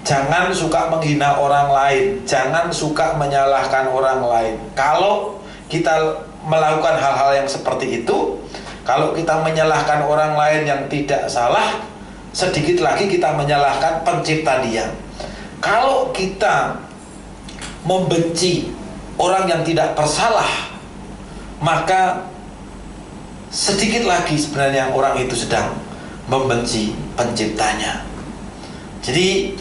jangan suka menghina orang lain, jangan suka menyalahkan orang lain. Kalau kita melakukan hal-hal yang seperti itu, kalau kita menyalahkan orang lain yang tidak salah, sedikit lagi kita menyalahkan pencipta dia. Kalau kita membenci orang yang tidak bersalah, maka sedikit lagi sebenarnya orang itu sedang membenci penciptanya. Jadi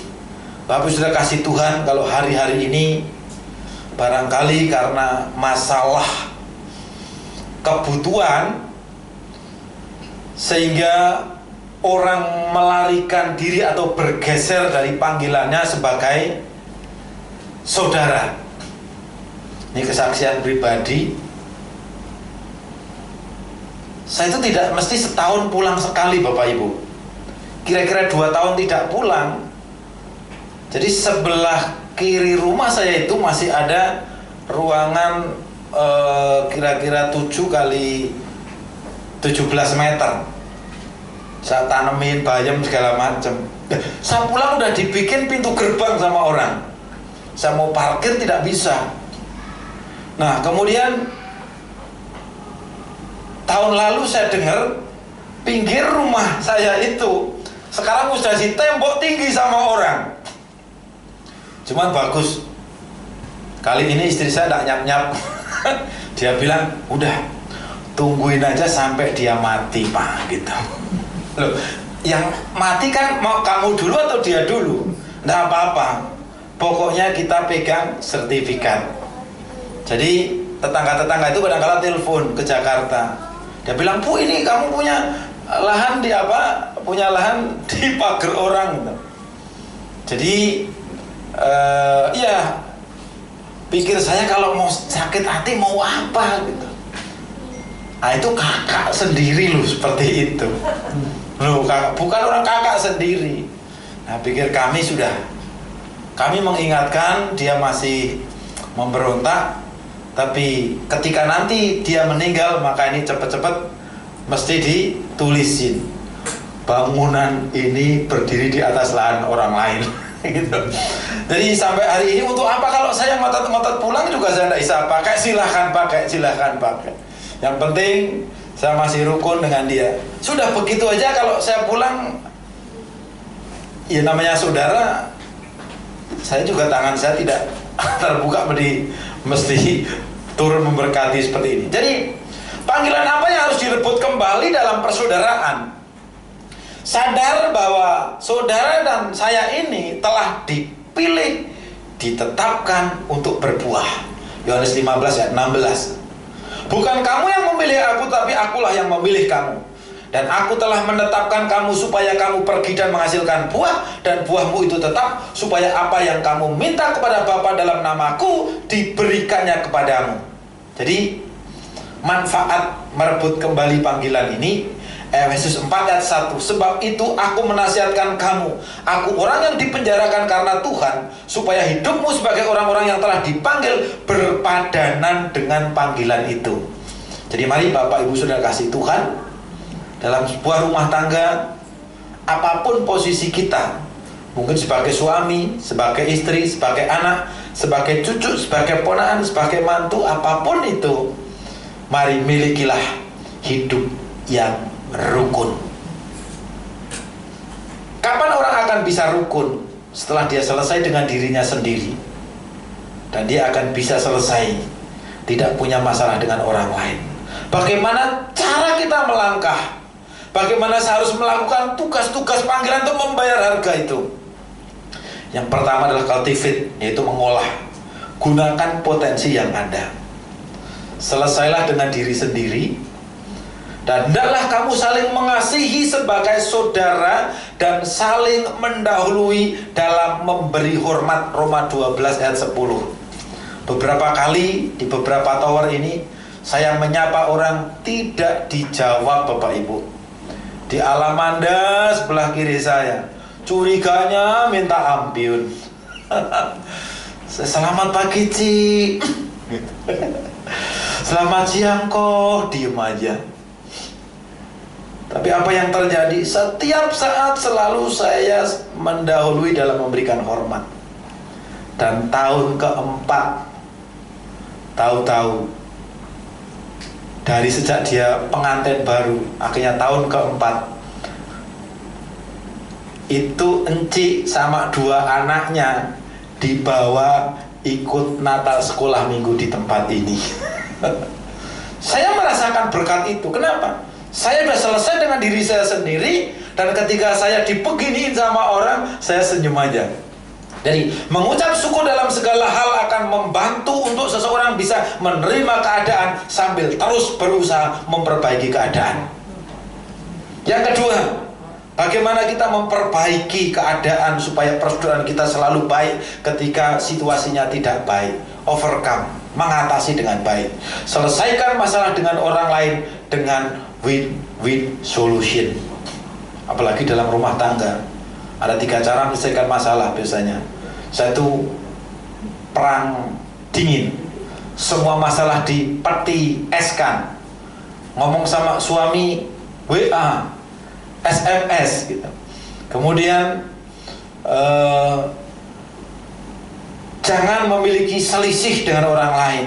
Bapak sudah kasih Tuhan, kalau hari-hari ini barangkali karena masalah kebutuhan sehingga orang melarikan diri atau bergeser dari panggilannya sebagai saudara. Ini kesaksian pribadi. Saya itu tidak mesti setahun pulang sekali, Bapak Ibu. Kira-kira 2 tahun tidak pulang. Jadi sebelah kiri rumah saya itu masih ada ruangan kira-kira 7 kali 17 meter. Saya tanemin bayam segala macam. Saya pulang udah dibikin pintu gerbang sama orang. Saya mau parkir tidak bisa. Nah, kemudian tahun lalu saya dengar pinggir rumah saya itu sekarang sudah ditembok tinggi sama orang. Cuman bagus, kali ini istri saya tidak nyap-nyap. Dia bilang, udah tungguin aja sampai dia mati, Pak, gitu. Loh, yang mati kan mau kamu dulu atau dia dulu? Nggak apa-apa, pokoknya kita pegang sertifikat. Jadi tetangga-tetangga itu kadang-kadang telepon ke Jakarta. Dia bilang, Bu, ini kamu punya lahan di apa? Punya lahan di pagar orang gitu. Jadi ya pikir saya kalau mau sakit hati mau apa gitu. Nah, itu kakak sendiri loh seperti itu. Loh, bukan orang kakak sendiri. Nah, pikir kami mengingatkan dia masih memberontak, tapi ketika nanti dia meninggal maka ini cepat-cepat mesti ditulisin bangunan ini berdiri di atas lahan orang lain. gitu. Jadi sampai hari ini untuk apa kalau saya ngotot-ngotot pulang juga saya tidak bisa pakai, silahkan pakai. Yang penting saya masih rukun dengan dia. Sudah begitu aja, kalau saya pulang, ya namanya saudara, saya juga tangan saya tidak terbuka mesti turun memberkati seperti ini. Jadi panggilan apa yang harus direbut kembali dalam persaudaraan? Sadar bahwa saudara dan saya ini telah dipilih, ditetapkan untuk berbuah. Yohanes 15 ayat 16. Bukan kamu yang memilih aku, tapi akulah yang memilih kamu. Dan aku telah menetapkan kamu supaya kamu pergi dan menghasilkan buah, dan buahmu itu tetap, supaya apa yang kamu minta kepada Bapa dalam namaku diberikannya kepadamu. Jadi manfaat merebut kembali panggilan ini, Efesus 4 ayat 1. Sebab itu aku menasihatkan kamu, aku orang yang dipenjarakan karena Tuhan, supaya hidupmu sebagai orang-orang yang telah dipanggil berpadanan dengan panggilan itu. Jadi mari Bapak Ibu Saudara kasih Tuhan, dalam sebuah rumah tangga, apapun posisi kita, mungkin sebagai suami, sebagai istri, sebagai anak, sebagai cucu, sebagai ponakan, sebagai mantu, apapun itu, mari milikilah hidup yang rukun. Kapan orang akan bisa rukun? Setelah dia selesai dengan dirinya sendiri, dan dia akan bisa selesai tidak punya masalah dengan orang lain. Bagaimana cara kita melangkah? Bagaimana saya harus melakukan tugas-tugas panggilan untuk membayar harga itu? Yang pertama adalah cultivate, yaitu mengolah. Gunakan potensi yang ada. Selesailah dengan diri sendiri, dan hendaklah kamu saling mengasihi sebagai saudara dan saling mendahului dalam memberi hormat. Roma 12 ayat 10. Beberapa kali di beberapa tower ini saya menyapa orang, tidak dijawab Bapak Ibu. Di Alamanda sebelah kiri saya, curiganya minta ampun. Selamat pagi Ci. Selamat siang kok, diem aja. Tapi apa yang terjadi? Setiap saat selalu saya mendahului dalam memberikan hormat. Dan tahun keempat, tahu-tahu dari sejak dia pengantin baru, akhirnya tahun keempat, itu Enci sama 2 anaknya dibawa ikut Natal sekolah minggu di tempat ini. Saya merasakan berkat itu. Kenapa? Saya sudah selesai dengan diri saya sendiri, dan ketika saya dibeginiin sama orang, saya senyum aja. Jadi mengucap syukur dalam segala hal akan membantu untuk seseorang bisa menerima keadaan sambil terus berusaha memperbaiki keadaan. Yang kedua, bagaimana kita memperbaiki keadaan supaya persaudaraan kita selalu baik ketika situasinya tidak baik. Overcome, mengatasi dengan baik. Selesaikan masalah dengan orang lain dengan win-win solution. Apalagi dalam rumah tangga, ada 3 cara menyelesaikan masalah biasanya. Satu, perang dingin. Semua masalah dipeti eskan. Ngomong sama suami, WA, SMS gitu. Kemudian jangan memiliki selisih dengan orang lain.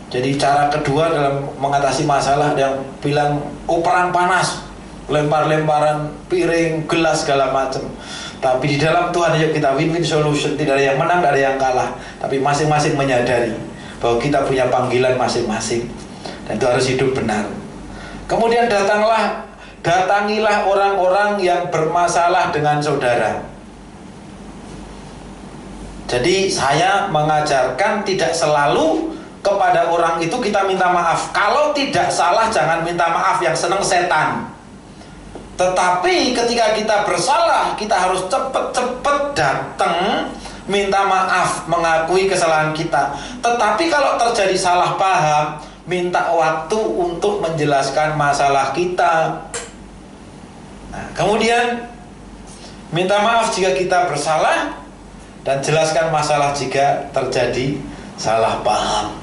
Jadi cara kedua dalam mengatasi masalah, yang bilang, oh perang panas, lempar-lemparan piring, gelas, segala macam. Tapi di dalam Tuhan, yuk kita win-win solution. Tidak ada yang menang, tidak ada yang kalah. Tapi masing-masing menyadari bahwa kita punya panggilan masing-masing, dan itu harus hidup benar. Kemudian datangilah orang-orang yang bermasalah dengan saudara. Jadi saya mengajarkan tidak selalu kepada orang itu kita minta maaf. Kalau tidak salah jangan minta maaf, yang seneng setan. Tetapi ketika kita bersalah, kita harus cepet-cepet datang minta maaf, mengakui kesalahan kita. Tetapi kalau terjadi salah paham, minta waktu untuk menjelaskan masalah kita. Nah, kemudian minta maaf jika kita bersalah, dan jelaskan masalah jika terjadi salah paham.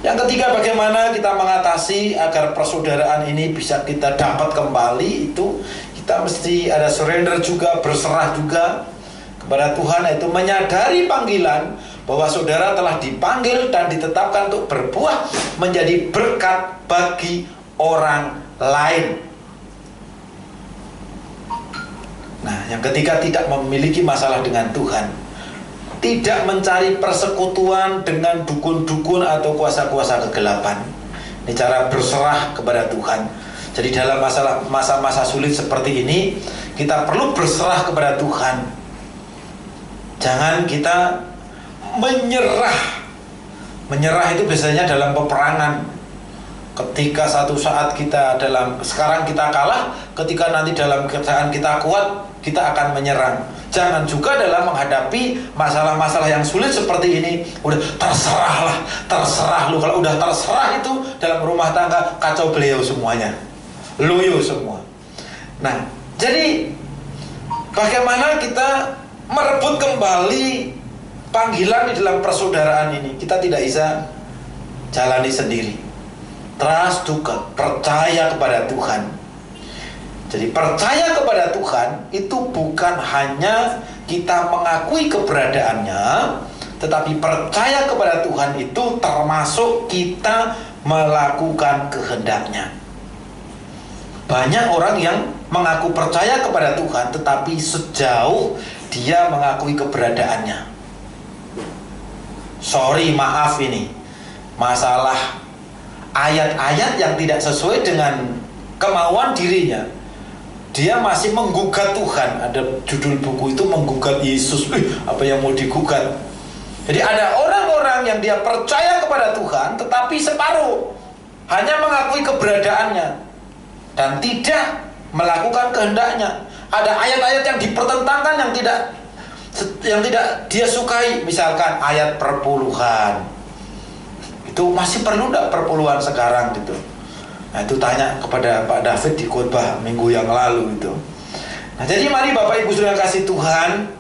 Yang ketiga, bagaimana kita mengatasi agar persaudaraan ini bisa kita dapat kembali, itu kita mesti ada surrender juga, berserah juga. kepada Tuhan, yaitu menyadari panggilan bahwa saudara telah dipanggil dan ditetapkan untuk berbuah menjadi berkat bagi orang lain. Nah, yang ketiga, tidak memiliki masalah dengan Tuhan, tidak mencari persekutuan dengan dukun-dukun atau kuasa-kuasa kegelapan. Ini cara berserah kepada Tuhan. Jadi dalam masa-masa sulit seperti ini, kita perlu berserah kepada Tuhan. Jangan kita menyerah. Menyerah itu biasanya dalam peperangan. Ketika satu saat sekarang kita kalah, ketika nanti dalam keadaan kita kuat, kita akan menyerang. Jangan juga dalam menghadapi masalah-masalah yang sulit seperti ini, udah terserah lu. Kalau udah terserah itu dalam rumah tangga, kacau beliau semuanya, loyo semua. Nah, jadi bagaimana kita merebut kembali panggilan di dalam persaudaraan ini? Kita tidak bisa jalani sendiri. Trust to God, percaya kepada Tuhan. Jadi percaya kepada Tuhan itu bukan hanya kita mengakui keberadaannya, tetapi percaya kepada Tuhan itu termasuk kita melakukan kehendaknya. Banyak orang yang mengaku percaya kepada Tuhan, tetapi sejauh dia mengakui keberadaannya. Maaf ini masalah ayat-ayat yang tidak sesuai dengan kemauan dirinya, dia masih menggugat Tuhan. Ada judul buku itu menggugat Yesus. Apa yang mau digugat? Jadi ada orang-orang yang dia percaya kepada Tuhan, tetapi separuh, hanya mengakui keberadaannya dan tidak melakukan kehendaknya. Ada ayat-ayat yang dipertentangkan, yang tidak dia sukai. Misalkan ayat perpuluhan. Itu masih perlu enggak perpuluhan sekarang gitu? Nah, itu tanya kepada Pak David di khotbah minggu yang lalu itu. Nah, jadi mari Bapak Ibu Saudara kasih Tuhan,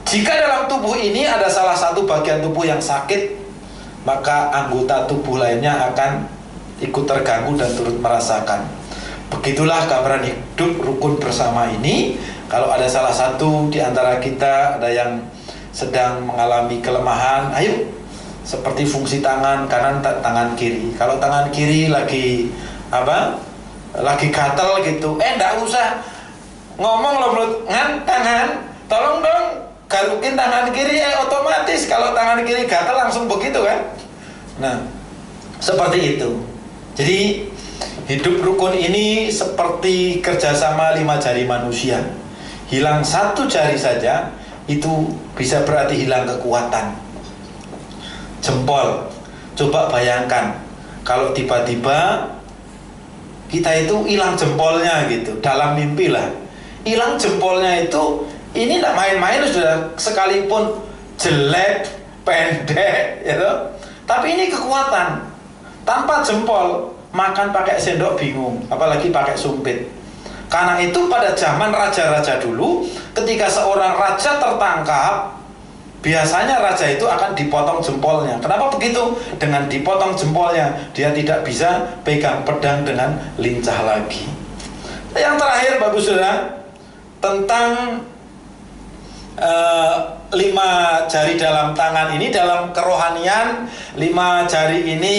jika dalam tubuh ini ada salah satu bagian tubuh yang sakit, maka anggota tubuh lainnya akan ikut terganggu dan turut merasakan. Begitulah gambaran hidup rukun bersama ini. Kalau ada salah satu di antara kita, ada yang sedang mengalami kelemahan, ayo, seperti fungsi tangan kanan, tangan kiri. Kalau tangan kiri lagi gatal gitu, enggak usah ngomong loh mulut, tangan, tolong dong garukin tangan kiri, otomatis kalau tangan kiri gatal langsung begitu kan. Nah, seperti itu. Jadi hidup rukun ini seperti kerjasama 5 jari manusia. Hilang satu jari saja, itu bisa berarti hilang kekuatan. Jempol, coba bayangkan kalau tiba-tiba kita itu hilang jempolnya gitu, dalam mimpi lah, hilang jempolnya itu, ini tidak main-main sudah, sekalipun jelek, pendek, gitu. Tapi ini kekuatan. Tanpa jempol, makan pakai sendok bingung, apalagi pakai sumpit. Karena itu pada zaman raja-raja dulu, ketika seorang raja tertangkap, biasanya raja itu akan dipotong jempolnya. Kenapa begitu? Dengan dipotong jempolnya, dia tidak bisa pegang pedang dengan lincah lagi. Yang terakhir, Bapak Saudara, tentang 5 jari dalam tangan ini, dalam kerohanian, 5 jari ini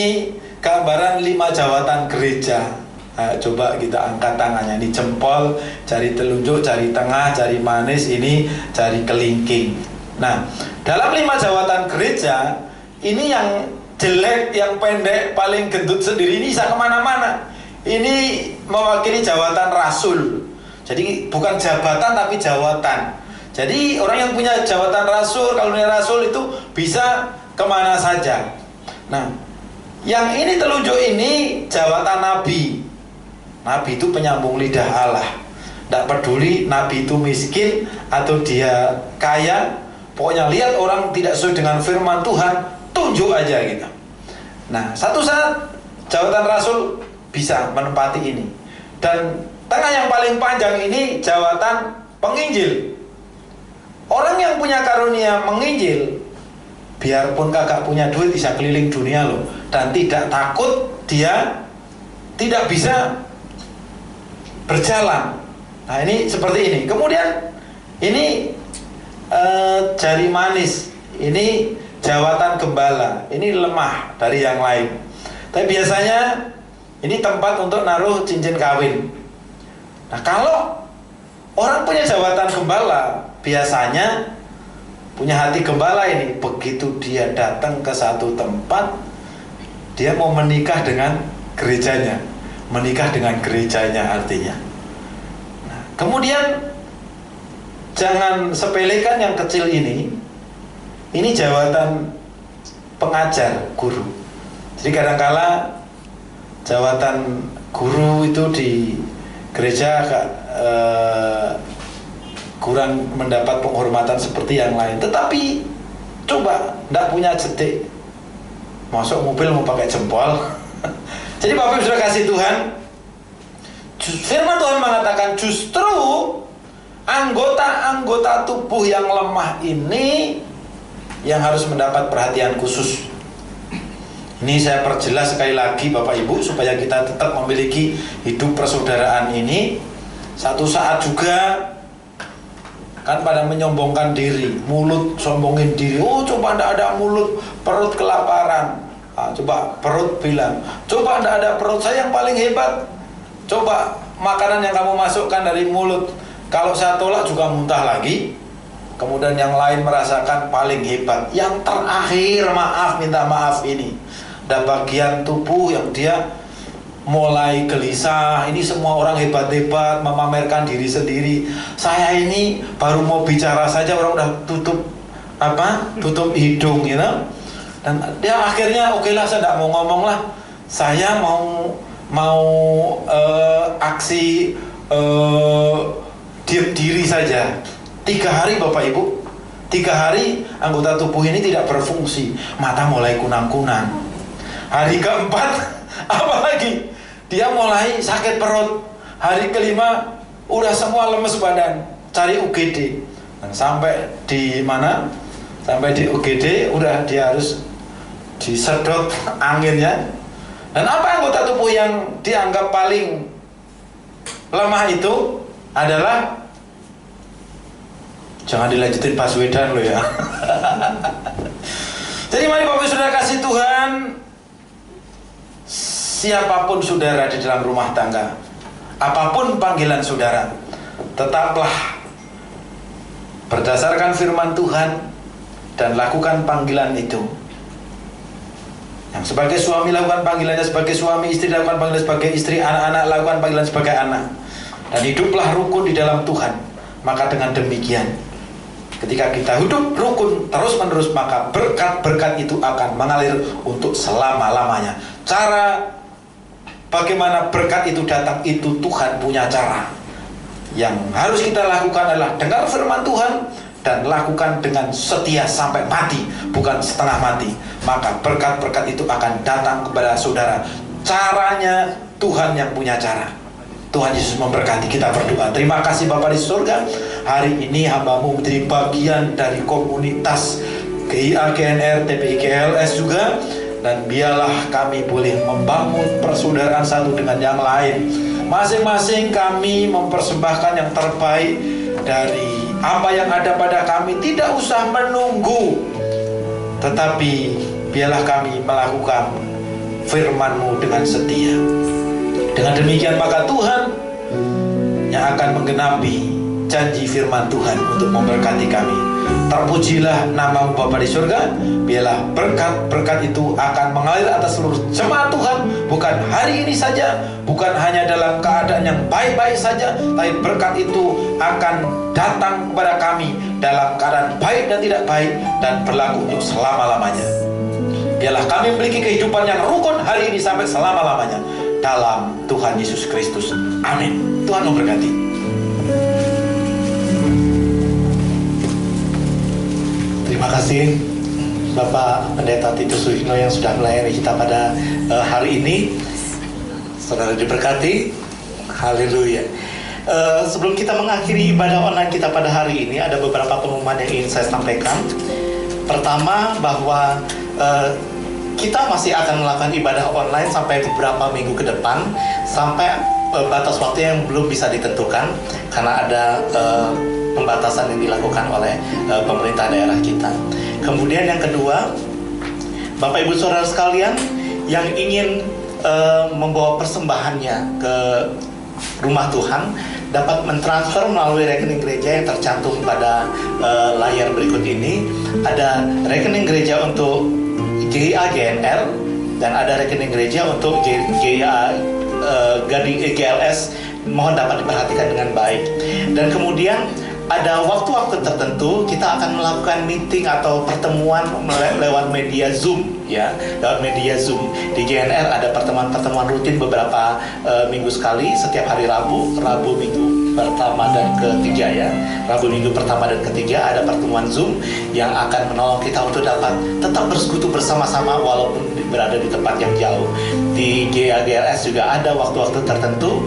gambaran 5 jawatan gereja. Nah, coba kita angkat tangannya, ini jempol, jari telunjuk, jari tengah, jari manis, ini jari kelingking. Nah, dalam 5 jawatan gereja, ini yang jelek, yang pendek, paling gendut sendiri, ini bisa kemana-mana. Ini mewakili jawatan rasul. Jadi bukan jabatan tapi jawatan. Jadi orang yang punya jawatan rasul, kalau punya rasul itu bisa kemana saja. Nah, yang ini telunjuk ini jawatan nabi. Nabi itu penyambung lidah Allah. Tidak peduli nabi itu miskin atau dia kaya, pokoknya lihat orang tidak sesuai dengan firman Tuhan, tunjuk aja gitu. Nah, satu saat jawatan rasul bisa menempati ini. Dan tengah yang paling panjang ini jawatan penginjil. Orang yang punya karunia menginjil, biarpun kagak punya duit bisa keliling dunia loh, dan tidak takut dia tidak bisa berjalan. Nah, ini seperti ini. Kemudian Ini jari manis, ini jawatan gembala, ini lemah dari yang lain. Tapi biasanya ini tempat untuk naruh cincin kawin. Nah, kalau orang punya jawatan gembala, biasanya punya hati gembala ini, begitu dia datang ke satu tempat, dia mau menikah dengan gerejanya. Menikah dengan gerejanya artinya. Nah, kemudian jangan sepelekan yang kecil ini. Ini jawatan pengajar, guru. Jadi kadangkala jawatan guru itu di gereja kurang mendapat penghormatan seperti yang lain. Tetapi coba tidak punya cetek, masuk mobil mau pakai jempol. Jadi Bapak Ibu sudah kasih Tuhan, firman Tuhan mengatakan justru anggota-anggota tubuh yang lemah ini yang harus mendapat perhatian khusus. Ini saya perjelas sekali lagi Bapak Ibu, supaya kita tetap memiliki hidup persaudaraan ini. Satu saat juga kan pada menyombongkan diri, mulut sombongin diri. Oh, coba tidak ada mulut, perut kelaparan. Coba perut bilang, coba tidak ada perut, saya yang paling hebat. Coba makanan yang kamu masukkan dari mulut, kalau saya tolak juga muntah lagi. Kemudian yang lain merasakan paling hebat. Yang terakhir minta maaf ini, ada bagian tubuh yang dia mulai gelisah. Ini semua orang hebat-hebat memamerkan diri sendiri. Saya ini baru mau bicara saja orang udah tutup hidung, gitu. Dan dia akhirnya oke lah, saya tidak mau ngomong lah. Saya mau aksi diam diri saja. 3 hari Bapak Ibu, 3 hari anggota tubuh ini tidak berfungsi. Mata mulai kunang-kunang. Hari keempat apalagi dia mulai sakit perut. Hari kelima udah semua lemes badan, cari UGD. Dan sampai di mana? Sampai di UGD udah dia harus disedot anginnya. Dan apa anggota tubuh yang dianggap paling lemah itu adalah, jangan dilanjutin Baswedan loh ya. Jadi mari Bapak Saudara kasih Tuhan, siapapun saudara di dalam rumah tangga, apapun panggilan saudara, tetaplah berdasarkan firman Tuhan dan lakukan panggilan itu. Yang sebagai suami lakukan panggilannya sebagai suami, istri lakukan panggilan sebagai istri, anak-anak lakukan panggilan sebagai anak. Dan hiduplah rukun di dalam Tuhan. Maka dengan demikian, ketika kita hidup rukun terus-menerus, maka berkat-berkat itu akan mengalir untuk selama-lamanya. Cara bagaimana berkat itu datang, itu Tuhan punya cara. Yang harus kita lakukan adalah dengar firman Tuhan dan lakukan dengan setia sampai mati, bukan setengah mati. Maka berkat-berkat itu akan datang kepada saudara. Caranya Tuhan yang punya cara. Tuhan Yesus memberkati. Kita berdoa. Terima kasih Bapa di surga, hari ini hamba-Mu menjadi bagian dari komunitas GIA, GNR, TPI, GLS juga. Dan biarlah kami boleh membangun persaudaraan satu dengan yang lain. Masing-masing kami mempersembahkan yang terbaik dari apa yang ada pada kami. Tidak usah menunggu, tetapi biarlah kami melakukan firman-Mu dengan setia. Dengan demikian maka Tuhan yang akan menggenapi janji firman Tuhan untuk memberkati kami. Terpujilah nama-Mu Bapa di surga. Biarlah berkat-berkat itu akan mengalir atas seluruh jemaat Tuhan, bukan hari ini saja, bukan hanya dalam keadaan yang baik-baik saja, tapi berkat itu akan datang kepada kami dalam keadaan baik dan tidak baik, dan berlaku untuk selama-lamanya. Biarlah kami memiliki kehidupan yang rukun hari ini sampai selama-lamanya, dalam Tuhan Yesus Kristus. Amin. Tuhan memberkati. Terima kasih Bapak Pendeta Titus Sugino yang sudah melayani kita pada hari ini. Saudara diberkati. Haleluya. Sebelum kita mengakhiri ibadah online kita pada hari ini, ada beberapa pengumuman yang ingin saya sampaikan. Pertama, bahwa kita masih akan melakukan ibadah online sampai beberapa minggu ke depan, sampai batas waktu yang belum bisa ditentukan karena ada pembatasan yang dilakukan oleh pemerintah daerah kita. Kemudian yang kedua, Bapak Ibu Saudara sekalian yang ingin membawa persembahannya ke rumah Tuhan dapat mentransfer melalui rekening gereja yang tercantum pada layar berikut ini. Ada rekening gereja untuk GIA GNR dan ada rekening gereja untuk GIA Gading GLS. Mohon dapat diperhatikan dengan baik. Dan kemudian ada waktu-waktu tertentu kita akan melakukan meeting atau pertemuan lewat media Zoom, ya, lewat media Zoom. Di GNR ada pertemuan-pertemuan rutin beberapa minggu sekali, setiap hari Rabu, Minggu pertama dan ketiga, ya. Rabu Minggu pertama dan ketiga ada pertemuan Zoom yang akan menolong kita untuk dapat tetap bersekutu bersama-sama walaupun berada di tempat yang jauh. Di GAGLS juga ada waktu-waktu tertentu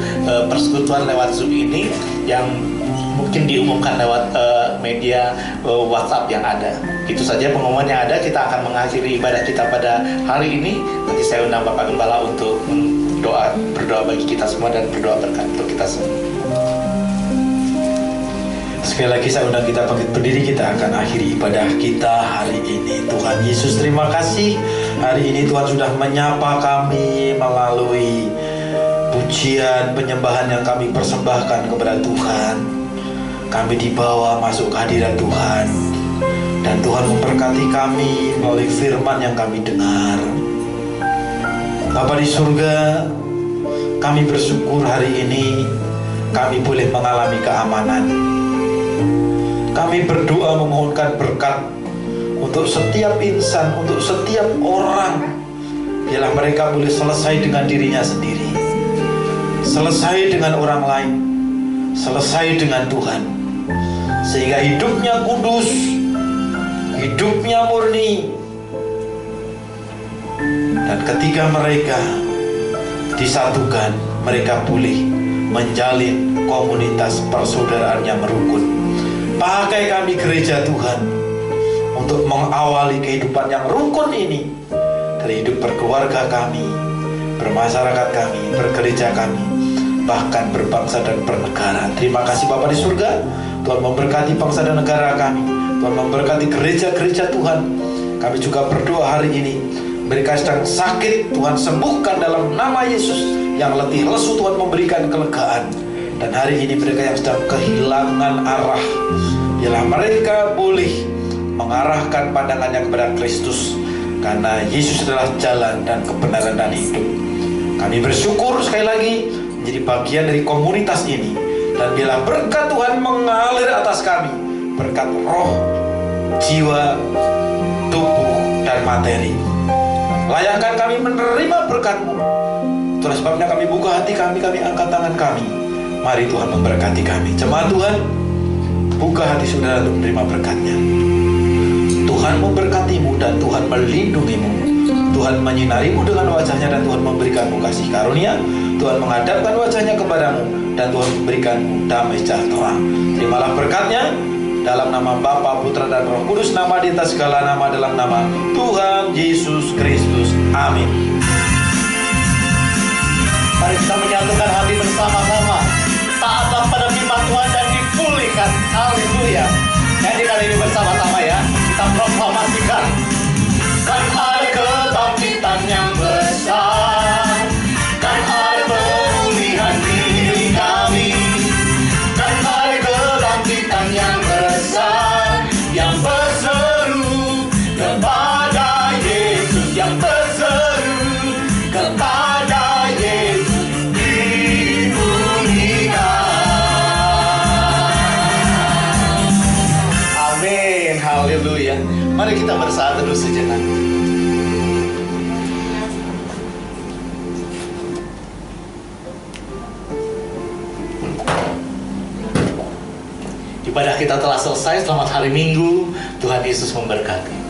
persekutuan lewat Zoom ini yang mungkin diumumkan lewat media WhatsApp yang ada. Itu saja pengumuman yang ada. Kita akan mengakhiri ibadah kita pada hari ini. Nanti saya undang Bapak Gembala untuk berdoa bagi kita semua dan berdoa berkat untuk kita semua. Sekali lagi saya undang kita bangkit berdiri, kita akan akhiri ibadah kita hari ini. Tuhan Yesus, terima kasih. Hari ini Tuhan sudah menyapa kami melalui pujian, penyembahan yang kami persembahkan kepada Tuhan. Kami dibawa masuk ke hadirat Tuhan, dan Tuhan memberkati kami melalui firman yang kami dengar. Bapa di surga, kami bersyukur hari ini kami boleh mengalami keamanan. Kami berdoa memohonkan berkat untuk setiap insan, untuk setiap orang, biarlah mereka boleh selesai dengan dirinya sendiri, selesai dengan orang lain, selesai dengan Tuhan, sehingga hidupnya kudus, hidupnya murni. Dan ketika mereka disatukan, mereka boleh menjalin komunitas persaudaraan yang merukun. Pakai kami gereja Tuhan untuk mengawali kehidupan yang rukun ini, dari hidup berkeluarga kami, bermasyarakat kami, bergereja kami, bahkan berbangsa dan bernegara. Terima kasih Bapa di surga. Tuhan memberkati bangsa dan negara kami. Tuhan memberkati gereja-gereja Tuhan. Kami juga berdoa hari ini, mereka sedang sakit, Tuhan sembuhkan dalam nama Yesus. Yang letih lesu, Tuhan memberikan kelegaan. Dan hari ini mereka yang sedang kehilangan arah, biarlah mereka boleh mengarahkan pandangannya kepada Kristus, karena Yesus adalah jalan dan kebenaran dan hidup. Kami bersyukur sekali lagi menjadi bagian dari komunitas ini, dan biarlah berkat Tuhan mengalir atas kami, berkat roh, jiwa, tubuh, dan materi. Layakkan kami menerima berkat-Mu. Itulah sebabnya kami buka hati kami angkat tangan kami. Mari Tuhan memberkati kami. Jemaat Tuhan, buka hati saudara untuk menerima berkat-Nya. Tuhan memberkatimu dan Tuhan melindungimu. Tuhan menyinarimu dengan wajah-Nya dan Tuhan memberikanmu kasih karunia. Tuhan menghadapkan wajah-Nya kepadamu dan Tuhan memberikanmu damai sejahtera. Terimalah berkat-Nya dalam nama Bapa, Putra, dan Roh Kudus, nama di atas segala nama, dalam nama Tuhan Yesus Kristus. Amin. Mari kita menyatukan hati bersama-sama, taatlah pada firman Tuhan dan dipulihkan. Haleluya. Nyanyikan ini bersama-sama, ya. Kita proklamasikan. Kan ada kebangkitan yang besar, kan ada pemulihan diri kami, kan ada kebangkitan yang besar, yang berseru kepada Yesus, yang berseru kepada Yesus. Haleluya. Mari kita bersaat teduh sejenak. Ibadah kita telah selesai. Selamat hari Minggu. Tuhan Yesus memberkati.